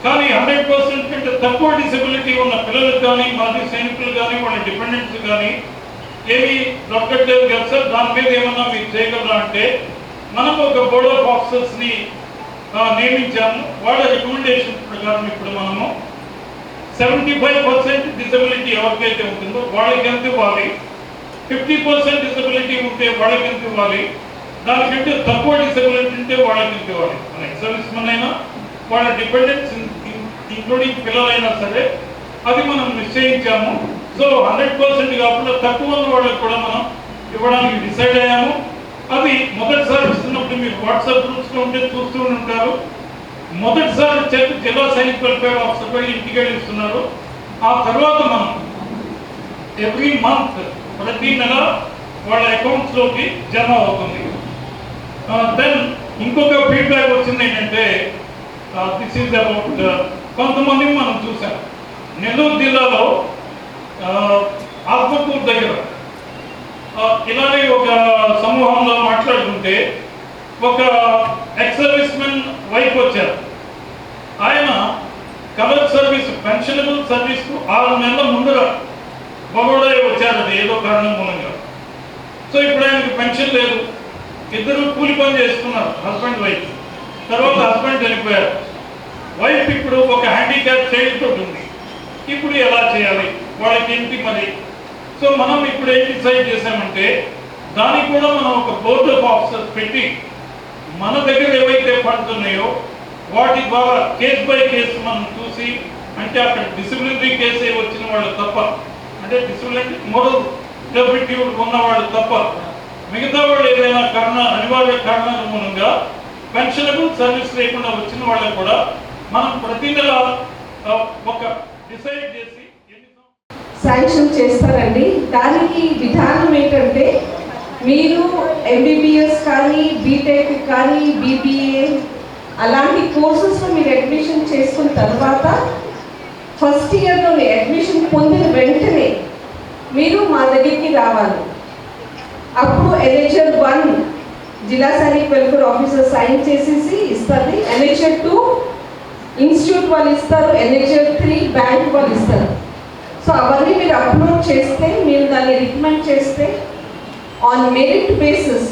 కానీ 100% కంటే తక్కువ డిసెబిలిటీ ఉన్న పిల్లలకు కానీ, మాజీ సైనికులు కానీ, వాళ్ళ డిపెండెంట్స్ కానీ ఏమి దొరకట్లేదు కదా సార్, దాని మీద ఏమన్నా మీరు చేయగలరా అంటే మనము ఒక బోర్డ్ ఆఫ్ ఆఫీసర్స్ని నియమించాము. వాళ్ళ రికమెండేషన్ ప్రకారం ఇప్పుడు మనము 75% డిసెబిలిటీ ఎవరికైతే ఉంటుందో వాళ్ళకి ఎంత ఇవ్వాలి, 50% డిసెబిలిటీ ఉంటే వాళ్ళకి ఎంత ఇవ్వాలి, దానికంటే తక్కువ డిసెబిలిటీ ఉంటే వాళ్ళకి ఎంత ఇవ్వాలి. మన ఎక్సర్విస్ మెన్ అయినా వాళ్ళ డిపెండెంట్స్ ఇంక్లూడింగ్ పిల్లలైనా సరే అది మనం నిశ్చయించాము. సో 100% కాకుండా తక్కువ ఉన్న వాళ్ళకి కూడా మనం ఇవ్వడానికి డిసైడ్ అయ్యాము. అది మొదటిసారి ఇస్తున్నప్పుడు మీరు వాట్సాప్ గ్రూప్స్లో ఉంటే చూస్తూ ఉంటారు. మొదటిసారి జిల్లా సైనిక్ వెల్ఫేర్ ఆఫీసర్పై ఇంటికి ఇస్తున్నారు. ఆ తర్వాత మనం ఎవ్రీ మంత్ ప్రతి నెల వాళ్ళ అకౌంట్స్లోకి జమ అవుతుంది. దెన్ ఇంకొక ఫీడ్బ్యాక్ వచ్చింది ఏంటంటే దిస్ ఈజ్ అబౌట్ కొంతమందిని మనం చూసాం. నెల్లూరు జిల్లాలో ఆత్మకూరు దగ్గర ఇలానే ఒక సమూహంలో మాట్లాడుకుంటే ఒక ఎక్స్ సర్వీస్ మెన్ వైఫ్ వచ్చారు. ఆయన కలర్ సర్వీస్, పెన్షనబుల్ సర్వీస్కు 6 నెలల ముందుగా బరోడా వచ్చారు. అది ఏదో కారణం మూలంగా. సో ఇప్పుడు ఆయనకి పెన్షన్ లేదు. ఇద్దరు కూలి పని చేసుకున్నారు, హస్బెండ్ వైఫ్. తర్వాత హస్బెండ్ చనిపోయారు. వైఫ్ ఇప్పుడు ఒక హ్యాండిక్యాప్ చైల్డ్ తోటి ఉంది. ఇప్పుడు ఎలా చేయాలి, వాళ్ళకి ఏంటి మరి? సో మనం ఇప్పుడు ఏం డిసైడ్ చేసామంటే దానికి కూడా మనం ఒక బోర్డ్ ఆఫ్ ఆఫీసర్స్ పెట్టి మన దగ్గర ఏవైతే ఫండ్స్ ఉన్నాయో వాటి ద్వారా కేస్ బై కేసు మనం చూసి, అంటే అక్కడ డిసిప్లినరీ కేసు వచ్చిన వాళ్ళు తప్ప, అంటే డిసిప్లినరీ మోరల్ డెఫిటివ్ ఉన్నవాళ్ళు తప్ప మిగతా వాళ్ళు ఏదైనా అనివార్య కారణాల మూలంగా పెన్షనబుల్ సర్వీస్ లేకుండా వచ్చిన వాళ్ళకి కూడా మనం ప్రతి నెల ఒక డిసైడ్ చేసి శాంక్షన్ చేస్తారండి. దానికి విధానం ఏంటంటే మీరు ఎంబీబీఎస్ కానీ, బీటెక్ కానీ, బీబీఏ అలాంటి కోర్సెస్లో మీరు అడ్మిషన్ చేసుకున్న తర్వాత ఫస్ట్ ఇయర్లోనే అడ్మిషన్ పొందిన వెంటనే మీరు మా దగ్గరికి రావాలి. అప్పుడు ఎన్హెచ్ఆర్ 1 జిల్లా సైనిక్ వెల్ఫేర్ ఆఫీసర్ సైన్ చేసేసి ఇస్తుంది. ఎన్హెచ్ఆర్ 2 ఇన్స్టిట్యూట్ వాళ్ళు ఇస్తారు. ఎన్హెచ్ఆర్ 3 బ్యాంక్ వాళ్ళు ఇస్తారు. సో అవన్నీ మీరు అప్లోడ్ చేస్తే, మీరు దాన్ని రికమెండ్ చేస్తే ఆన్ మెరిట్ బేసిస్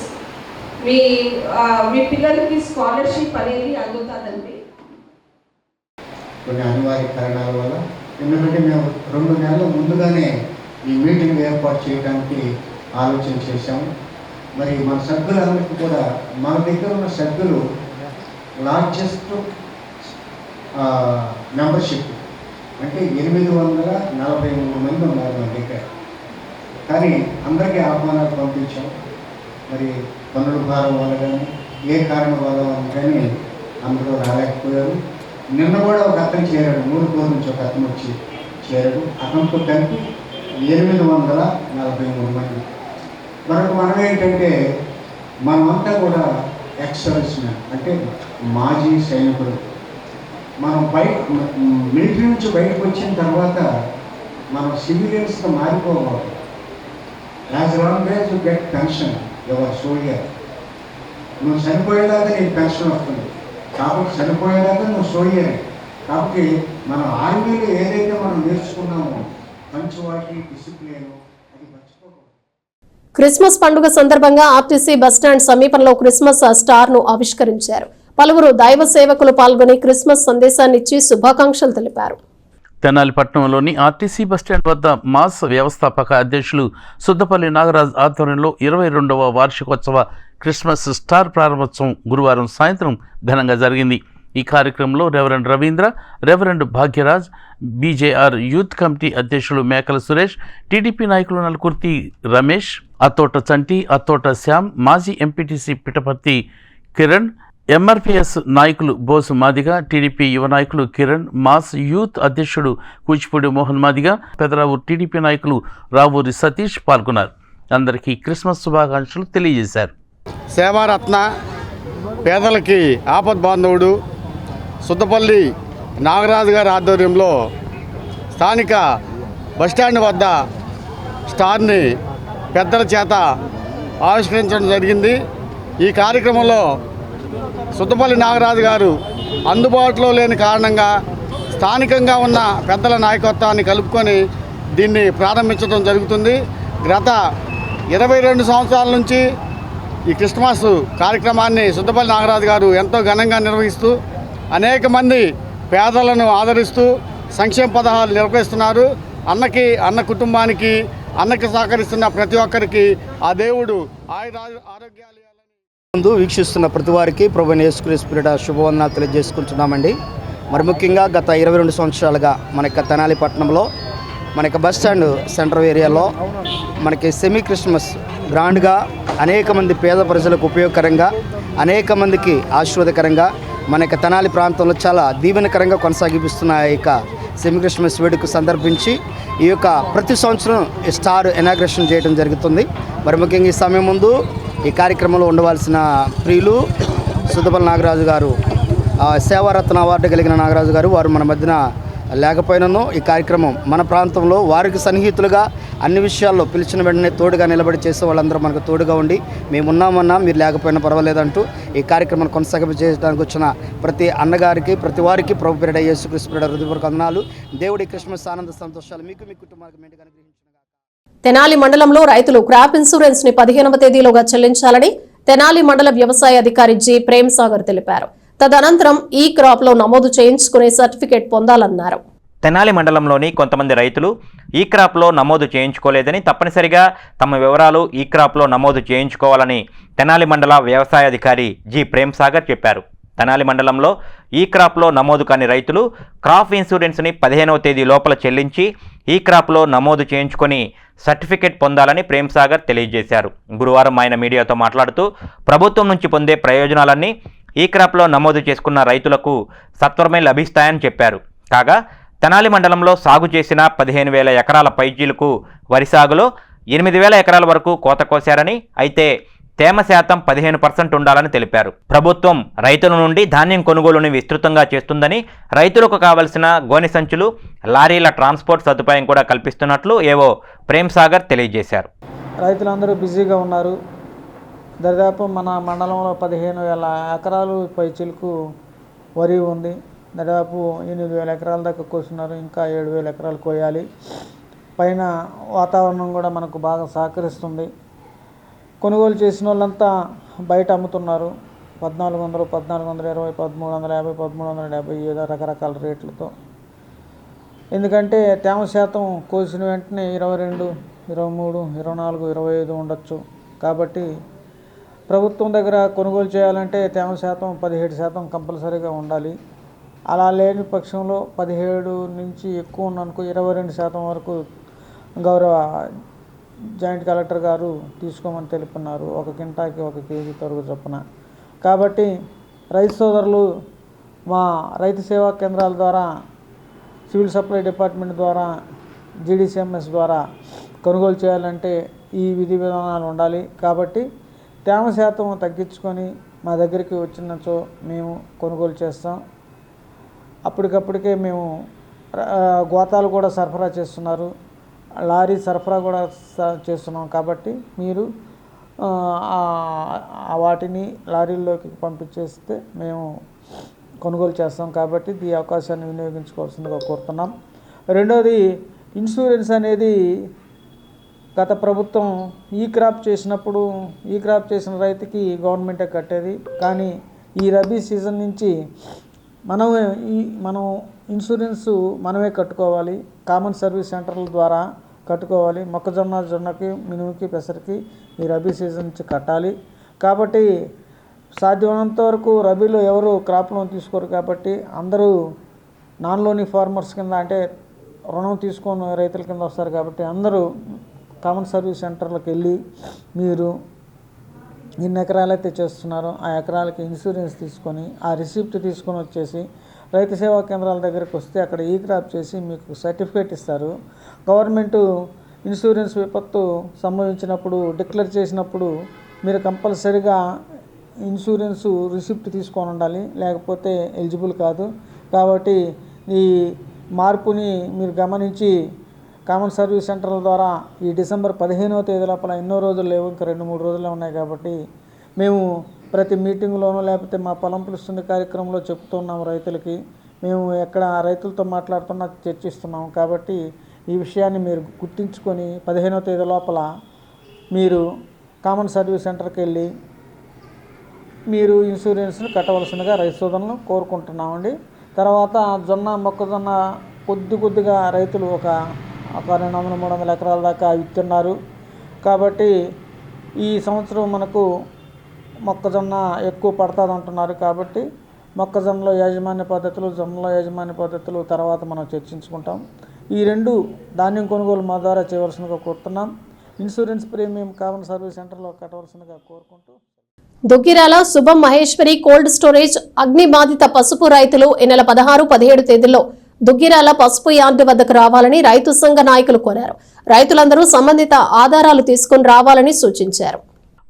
మీ పిల్లలకి స్కాలర్షిప్ అనేది అందుతుందండి. కొన్ని అనివార్య కారణాల వల్ల, ఎందుకంటే మేము 2 నెలల ముందుగానే ఈ మీటింగ్ ఏర్పాటు చేయడానికి ఆలోచన చేశాము. మరి మన సభ్యులందరికీ కూడా, మన దగ్గర ఉన్న సభ్యులు లార్జెస్ట్ మెంబర్షిప్ అంటే 843 మంది ఉన్నారు మన దగ్గర. కానీ అందరికీ ఆహ్వానాలు పంపించాం. మరి పనుల భారం వల్ల కానీ ఏ కారణం వల్ల కానీ అందులో రాలేకపోయారు. నిన్న కూడా ఒక అతను చేరాడు, 3 కోర్ల నుంచి ఒక అతను వచ్చి చేరాడు. అతనితో కలిపి 843 మంది. మనం ఏంటంటే మనమంతా కూడా ఎక్స్ సర్వీస్మెన్, అంటే మాజీ సైనికులు. మనం మిలిటరీ నుంచి బయటకు వచ్చిన తర్వాత మనం సివిలియన్స్గా మారిపోకూడదు. As long as you get pension your soldier. నువ్వు చనిపోయేదాకా నీకు పెన్షన్ వస్తుంది, కాబట్టి చనిపోయేదాకా నువ్వు సోల్జరే. కాబట్టి మనం ఆర్మీలో ఏదైతే మనం నేర్చుకున్నామో పంచువాటి డిసిప్లిన్ అది మర్చిపోకూడదు. క్రిస్మస్ పండుగ సందర్భంగా ఆర్టీసీ బస్టాండ్ సమీపంలో క్రిస్మస్ స్టార్ ను ఆవిష్కరించారు. పలువురు దైవ సేవకులు పాల్గొని క్రిస్మస్ సందేశాన్ని ఇచ్చి శుభాకాంక్షలు తెలిపారు. తెనాలి పట్టణంలోని ఆర్టీసీ బస్టాండ్ వద్ద మాస్ వ్యవస్థాపక అధ్యక్షులు సుద్దపల్లి నాగరాజ్ ఆధ్వర్యంలో 22వ వార్షికోత్సవ క్రిస్మస్ స్టార్ ప్రారంభోత్సవం గురువారం సాయంత్రం ఘనంగా జరిగింది. ఈ కార్యక్రమంలో reverend Ravindra, reverend Bhagyaraj, BJR youth committee అధ్యక్షులు మేకల సురేష్, టీడీపీ నాయకులు నలుకుర్తి రమేష్, అత్తోట చంటి, అత్తోట శ్యామ్, మాజీ ఎంపీటీసీ పిటపర్తి కిరణ్, ఎంఆర్పీఎస్ నాయకులు బోసు మాదిగ, టీడీపీ యువ నాయకులు కిరణ్, మాస్ యూత్ అధ్యక్షుడు కూచిపూడి మోహన్ మాదిగ, పెదరావూరు టీడీపీ నాయకులు రావూరి సతీష్ పాల్గొన్నారు. అందరికీ క్రిస్మస్ శుభాకాంక్షలు తెలియజేశారు. సేవారత్న, పేదలకి ఆపద్ బాంధవుడు సుద్దపల్లి నాగరాజు గారి ఆధ్వర్యంలో స్థానిక బస్టాండ్ వద్ద స్టార్ని పెద్దల చేత ఆవిష్కరించడం జరిగింది. ఈ కార్యక్రమంలో సుద్దపల్లి నాగరాజు గారు అందుబాటులో లేని కారణంగా స్థానికంగా ఉన్న పెద్దల నాయకత్వాన్ని కలుపుకొని దీన్ని ప్రారంభించడం జరుగుతుంది. గత 22 సంవత్సరాల నుంచి ఈ క్రిస్మస్ కార్యక్రమాన్ని సుద్దపల్లి నాగరాజు గారు ఎంతో ఘనంగా నిర్వహిస్తూ అనేక మంది పేదలను ఆదరిస్తూ సంక్షేమ పథకాలు నిర్వహిస్తున్నారు. అన్న కుటుంబానికి అన్నకి సహకరిస్తున్న ప్రతి ఒక్కరికి ఆ దేవుడు ఆరోగ్యాలు ముందు వీక్షిస్తున్న ప్రతి వారికి ప్రభువైన యేసుక్రీస్తు పేరిట శుభవందనాలు తెలియజేసుకుంటున్నామండి. మరి ముఖ్యంగా గత 22 సంవత్సరాలుగా మన తెనాలి పట్టణంలో మన బస్టాండ్ సెంటర్ ఏరియాలో మనకి సెమీ క్రిస్మస్ గ్రాండ్గా అనేక మంది పేద ప్రజలకు ఉపయోగకరంగా, అనేక మందికి ఆశీర్వాదకరంగా మన తెనాలి ప్రాంతంలో చాలా దీవెనకరంగా కొనసాగిస్తున్న ఈ యొక్క సెమీ క్రిస్మస్ వేడుక సందర్భించి ఈ యొక్క ప్రతి సంవత్సరం స్టార్ ఇనాగ్రేషన్ చేయడం జరుగుతుంది. మరి ముఖ్యంగా ఈ సమయం ముందు ఈ కార్యక్రమంలో ఉండవలసిన ప్రియులు సుద్దపల్లి నాగరాజు గారు, సేవారత్న అవార్డు కలిగిన నాగరాజు గారు, వారు మన మధ్యన లేకపోయినను ఈ కార్యక్రమం మన ప్రాంతంలో వారికి సన్నిహితులుగా అన్ని విషయాల్లో పిలిచిన వెంటనే తోడుగా నిలబడి చేసే వాళ్ళందరూ మనకు తోడుగా ఉండి మేము ఉన్నామన్నా మీరు లేకపోయినా పర్వాలేదంటూ ఈ కార్యక్రమాన్ని కొనసాగించడానికి వచ్చిన ప్రతి అన్నగారికి, ప్రతి వారికి ప్రభు పేరిట యేసుక్రీస్తు పేరిట హృదయపూర్వక వందనాలు. దేవుడి క్రిస్మస్ ఆనంద సంతోషాలు మీకు మీ కుటుంబానికి మెండుగా అనుగ్రహించును. తెనాలి మండలంలో రైతులు క్రాప్ ఇన్సూరెన్స్ ని 15వ తేదీలోగా చెల్లించాలని తెనాలి మండల వ్యవసాయ అధికారి జి ప్రేమ్ సాగర్ తెలిపారు. తదనంతరం ఈ క్రాప్ లో నమోదు చేయించుకునే సర్టిఫికేట్ పొందాలన్నారు. తెనాలి మండలంలోని కొంతమంది రైతులు ఈ క్రాప్లో నమోదు చేయించుకోలేదని, తప్పనిసరిగా తమ వివరాలు ఈ క్రాప్లో నమోదు చేయించుకోవాలని తెనాలి మండల వ్యవసాయ అధికారి జి ప్రేమ్ సాగర్ చెప్పారు. తెనాలి మండలంలో ఈ క్రాప్లో నమోదు కాని రైతులు క్రాప్ ఇన్సూరెన్స్ని 15వ తేదీ లోపల చెల్లించి ఈ క్రాప్లో నమోదు చేయించుకొని సర్టిఫికేట్ పొందాలని ప్రేమ్ సాగర్ తెలియజేశారు. గురువారం ఆయన మీడియాతో మాట్లాడుతూ ప్రభుత్వం నుంచి పొందే ప్రయోజనాలన్నీ ఈ క్రాప్లో నమోదు చేసుకున్న రైతులకు సత్వరమే లభిస్తాయని చెప్పారు. కాగా తెనాలి మండలంలో సాగు చేసిన 15,000 ఎకరాల పైచీలకు వరి సాగులో 8,000 ఎకరాల వరకు కోత కోశారని, అయితే తేమ శాతం 15% ఉండాలని తెలిపారు. ప్రభుత్వం రైతుల నుండి ధాన్యం కొనుగోలుని విస్తృతంగా చేస్తుందని, రైతులకు కావలసిన గోనె సంచులు, లారీల ట్రాన్స్పోర్ట్ సదుపాయం కూడా కల్పిస్తున్నట్లు ఏవో ప్రేమ్ సాగర్ తెలియజేశారు. రైతులందరూ బిజీగా ఉన్నారు. దాదాపు మన మండలంలో 15,000 ఎకరాలు పైచిలకు వరి ఉంది. దాదాపు 8,000 ఎకరాల దాకా కోస్తున్నారు. ఇంకా 7,000 ఎకరాలు కోయాలి. పైన వాతావరణం కూడా మనకు బాగా సహకరిస్తుంది. కొనుగోలు చేసిన వాళ్ళంతా బయట అమ్ముతున్నారు. 1,400, 1,420, 1,350, 1,370 ఏదో రకరకాల రేట్లతో. ఎందుకంటే తేమ శాతం కోసిన వెంటనే 22, 23, 24, 25 ఉండొచ్చు. కాబట్టి ప్రభుత్వం దగ్గర కొనుగోలు చేయాలంటే తేమ శాతం 17% కంపల్సరీగా ఉండాలి. అలా లేని పక్షంలో 17 నుంచి ఎక్కువ ఉన్ననుకో 22% వరకు గౌరవ జాయింట్ కలెక్టర్ గారు తీసుకోమని తెలుపున్నారు, 1 క్వింటాకి 1 కేజీ తరుగు చొప్పున. కాబట్టి రైతు సోదరులు మా రైతు సేవా కేంద్రాల ద్వారా, సివిల్ సప్లై డిపార్ట్మెంట్ ద్వారా, జీడీసీఎంఎస్ ద్వారా కొనుగోలు చేయాలంటే ఈ విధి విధానాలు ఉండాలి. కాబట్టి తేమ శాతం తగ్గించుకొని మా దగ్గరికి వచ్చినచో మేము కొనుగోలు చేస్తాం. అప్పటికప్పటికే మేము గోతాలు కూడా సరఫరా చేస్తున్నారు, లారీ సరఫరా కూడా చేస్తున్నాం. కాబట్టి మీరు వాటిని లారీల్లోకి పంపించేస్తే మేము కొనుగోలు చేస్తాం. కాబట్టి ఈ అవకాశాన్ని వినియోగించుకోవాల్సిందిగా కోరుతున్నాం. రెండోది, ఇన్సూరెన్స్ అనేది గత ప్రభుత్వం ఈ క్రాప్ చేసినప్పుడు ఈ క్రాప్ చేసిన రైతుకి గవర్నమెంటే కట్టేది. కానీ ఈ రబీ సీజన్ నుంచి మనం ఇన్సూరెన్స్ మనమే కట్టుకోవాలి. కామన్ సర్వీస్ సెంటర్ల ద్వారా కట్టుకోవాలి. జొన్నకి, మినుముకి, పెసరకి ఈ రబీ సీజన్ నుంచి కట్టాలి. కాబట్టి సాధ్యమైనంత వరకు రబీలో ఎవరు క్రాప్ లోన్ తీసుకోరు. కాబట్టి అందరూ నాన్ లోనీ ఫార్మర్స్ కింద, అంటే రుణం తీసుకొని రైతుల కింద వస్తారు. కాబట్టి అందరూ కామన్ సర్వీస్ సెంటర్లకు వెళ్ళి మీరు ఎన్ని ఎకరాలైతే చేస్తున్నారో ఆ ఎకరాలకి ఇన్సూరెన్స్ తీసుకొని ఆ రిసిప్ట్ తీసుకొని వచ్చేసి రైతు సేవా కేంద్రాల దగ్గరికి వస్తే అక్కడ ఈ క్రాప్ చేసి మీకు సర్టిఫికేట్ ఇస్తారు. గవర్నమెంటు ఇన్సూరెన్స్ విపత్తు సంభవించినప్పుడు డిక్లేర్ చేసినప్పుడు మీరు కంపల్సరీగా ఇన్సూరెన్స్ రిసిప్ట్ తీసుకొని ఉండాలి, లేకపోతే ఎలిజిబుల్ కాదు. కాబట్టి ఈ మార్పుని మీరు గమనించి కామన్ సర్వీస్ సెంటర్ల ద్వారా ఈ డిసెంబర్ 15వ తేదీ లోపల, ఎన్నో రోజులు లేవు, ఇంకా 2-3 రోజులే ఉన్నాయి. కాబట్టి మేము ప్రతి మీటింగ్లోనూ లేకపోతే మా పొలం పిలుస్తుంది కార్యక్రమంలో చెప్తున్నాము రైతులకి. మేము ఎక్కడ రైతులతో మాట్లాడుతున్నా చర్చిస్తున్నాం. కాబట్టి ఈ విషయాన్ని మీరు గుర్తించుకొని 15వ తేదీ లోపల మీరు కామన్ సర్వీస్ సెంటర్కి వెళ్ళి మీరు ఇన్సూరెన్స్ని కట్టవలసిందిగా రైతు సోదరులను కోరుకుంటున్నామండి. తర్వాత మొక్కజొన్న కొద్దిగా రైతులు ఒక 200-300 ఎకరాల దాకా ఇస్తున్నారు. కాబట్టి ఈ సంవత్సరం మనకు మొక్కజొన్న ఎక్కువ పడుతుంది అంటున్నారు. కాబట్టి మొక్కజొన్నలో యాజమాన్య పద్ధతులు, జొన్నలో యాజమాన్య పద్ధతులు తర్వాత మనం చర్చించుకుంటాం. ఈ 2 ధాన్యం కొనుగోలు మా ద్వారా చేయవలసిందిగా కోరుతున్నాం. ఇన్సూరెన్స్ ప్రీమియం కామన్ సర్వీస్ సెంటర్లో కట్టవలసిందిగా కోరుకుంటూ. దుగ్గిరాల శుభం మహేశ్వరి కోల్డ్ స్టోరేజ్ అగ్ని బాధిత పసుపు రైతులు ఈ నెల 16, 17 తేదీల్లో దుగ్గిరాల పసుపు యార్డు వద్దకు రావాలని రైతు సంఘ నాయకులు కోరారు. రైతులందరూ సంబంధిత ఆధారాలు తీసుకుని రావాలని సూచించారు.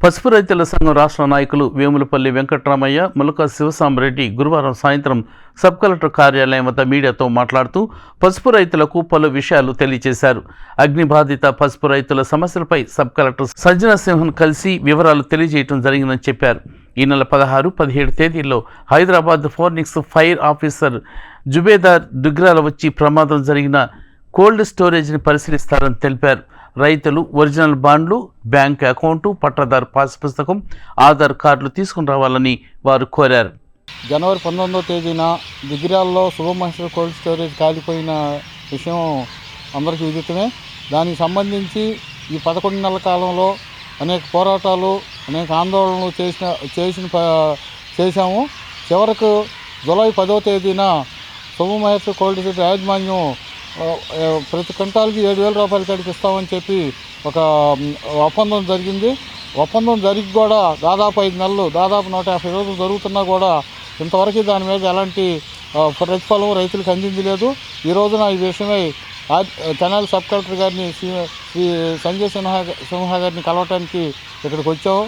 పసుపు రైతుల సంఘం రాష్ట్ర నాయకులు వేములపల్లి వెంకట్రామయ్య, ములక శివసాంరెడ్డి గురువారం సాయంత్రం సబ్ కలెక్టర్ కార్యాలయం వద్ద మీడియాతో మాట్లాడుతూ పసుపు రైతులకు పలు విషయాలు తెలియజేశారు. అగ్నిబాధిత పసుపు రైతుల సమస్యలపై సబ్ కలెక్టర్ సజ్జన సింహన్ కలిసి వివరాలు తెలియజేయడం జరిగిందని చెప్పారు. ఈ నెల 16, 17 తేదీల్లో హైదరాబాద్ ఫోర్నిక్స్ ఫైర్ ఆఫీసర్ జుబేదార్ దుగ్గిరాల వచ్చి ప్రమాదం జరిగిన కోల్డ్ స్టోరేజ్ని పరిశీలిస్తారని తెలిపారు. రైతులు ఒరిజినల్ బాండ్లు, బ్యాంక్ అకౌంటు, పట్టాదారు పాస్ పుస్తకం, ఆధార్ కార్డులు తీసుకుని రావాలని వారు కోరారు. జనవరి 19వ తేదీన దుగ్గిరాలలో శుభమహేశ్వరి కోల్డ్ స్టోరేజ్ కాలిపోయిన విషయం అందరికీ విదితమే. దానికి సంబంధించి ఈ 11 నెలల కాలంలో అనేక పోరాటాలు, అనేక ఆందోళనలు చేశాము. చివరకు జూలై 10వ తేదీన శుభమహేశ్వరి కోల్డ్ స్టోరేజ్ యాజమాన్యం ప్రతి క్వింటాల్కి 7,000 రూపాయలు కాడికి ఇస్తామని చెప్పి ఒక ఒప్పందం జరిగింది. ఒప్పందం జరిగి కూడా దాదాపు 5 నెలలు, దాదాపు 150 రోజులు జరుగుతున్నా కూడా ఇంతవరకు దాని మీద ఎలాంటి ప్రతిఫలం రైతులకు అందింది లేదు. ఈ రోజున ఈ విషయమై తెనాలి సబ్ కలెక్టర్ గారిని, శ్రీ సంజయ్ సింహ గారిని కలవటానికి ఇక్కడికి వచ్చాము.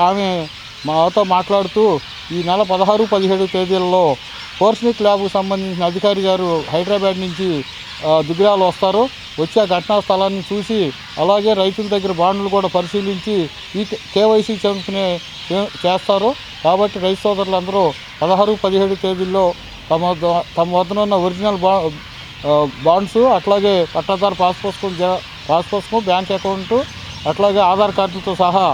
ఆమె మాతో మాట్లాడుతూ ఈ నెల 16, 17 తేదీలలో ఫోర్స్నిక్ ల్యాబ్కు సంబంధించిన అధికారి గారు హైదరాబాద్ నుంచి దుగ్గిరాలు వస్తారు. వచ్చి ఆ ఘటనా స్థలాన్ని చూసి అలాగే రైతుల దగ్గర బాండ్లు కూడా పరిశీలించి ఈ కేవైసీ చేస్తారు. కాబట్టి రైతు సోదరులందరూ 16, 17 తేదీల్లో తమ వద్దనున్న ఒరిజినల్ బాండ్స్, అట్లాగే పట్టాదారు పాస్ పుస్తకం, బ్యాంక్ అకౌంటు, అట్లాగే ఆధార్ కార్డులతో సహా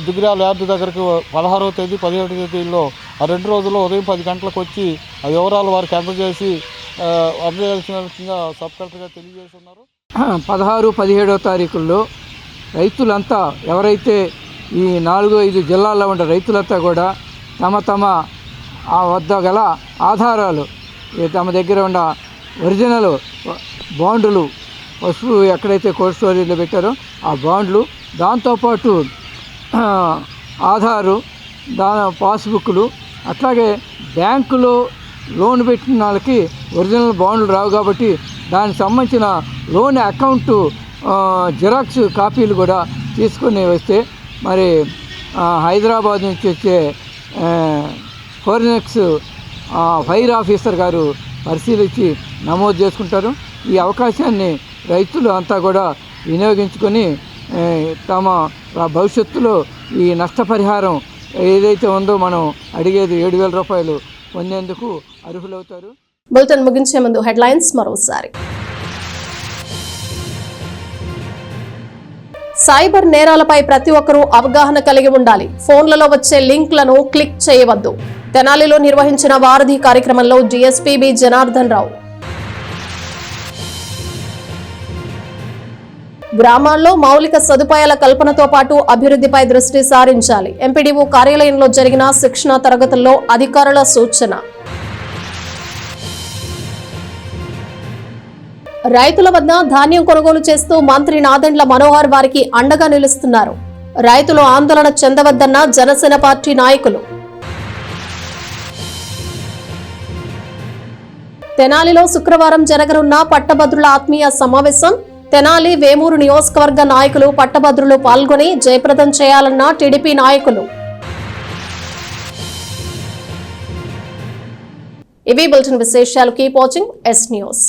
దుగ్గిరాల యార్డు దగ్గరకు 16వ తేదీ, 17వ తేదీల్లో ఆ 2 రోజుల్లో ఉదయం 10 గంటలకు వచ్చి ఆ వివరాలు వారికి అందజేయాల్సిందిగా సబ్ కలెక్టర్ గారు తెలియజేస్తున్నారు. 16, 17వ తారీఖుల్లో రైతులంతా ఎవరైతే ఈ 4-5 జిల్లాల్లో ఉండే రైతులంతా కూడా తమ ఆ వద్ద గల ఆధారాలు, తమ దగ్గర ఉన్న ఒరిజినల్ బాండులు, పసుపు ఎక్కడైతే కోల్డ్ స్టోరేజ్లో పెట్టారో ఆ బాండ్లు, దాంతోపాటు ఆధారు, పాస్బుక్లు, అట్లాగే బ్యాంకులో లోన్ పెట్టిన వాళ్ళకి ఒరిజినల్ బాండ్లు రావు కాబట్టి దానికి సంబంధించిన లోన్ అకౌంటు జిరాక్స్ కాపీలు కూడా తీసుకొని వస్తే మరి హైదరాబాద్ నుంచి వచ్చే ఫోరెన్సిక్స్ ఫైర్ ఆఫీసర్ గారు పరిశీలించి నమోదు చేసుకుంటారు. ఈ అవకాశాన్ని రైతులు అంతా కూడా వినియోగించుకొని తమ భవిష్యత్తులో ఈ నష్టపరిహారం ఏదైతే ఉందో మనం అడిగేది 7,000 రూపాయలు పొందేందుకు అర్హులవుతారు. బులెటిన్ ముగించే ముందు హెడ్లైన్స్ మరోసారి. సైబర్ నేరాలపై ప్రతి ఒక్కరూ అవగాహన కలిగి ఉండాలి. ఫోన్లలో వచ్చే లింక్లను క్లిక్ చేయవద్దు. తెనాలిలో నిర్వహించిన వారధి కార్యక్రమంలో డీఎస్పీ బి జనార్దన్ రావు. గ్రామాల్లో మౌలిక సదుపాయాల కల్పనతో పాటు అభివృద్ధిపై దృష్టి సారించాలి. ఎంపీడీఓ కార్యాలయంలో జరిగిన శిక్షణా తరగతుల్లో అధికారుల సూచన. రైతుల వద్ద ధాన్యం కొనుగోలు చేస్తూ మంత్రి నాదెండ్ల మనోహర్ వారికి అండగా నిలుస్తున్నారు. రైతులు ఆందోళన చెందవద్దన్న జనసేన పార్టీ నాయకులు. తెనాలిలో శుక్రవారం జరగనున్న పట్టభద్రుల ఆత్మీయ సమావేశం. తెనాలి, వేమూరు నియోజకవర్గ నాయకులు, పట్టభద్రులు పాల్గొని జయప్రదం చేయాలన్న టీడీపీ నాయకులు. ఇవి బులెటిన్ విశేషాలు. Keep watching yes news.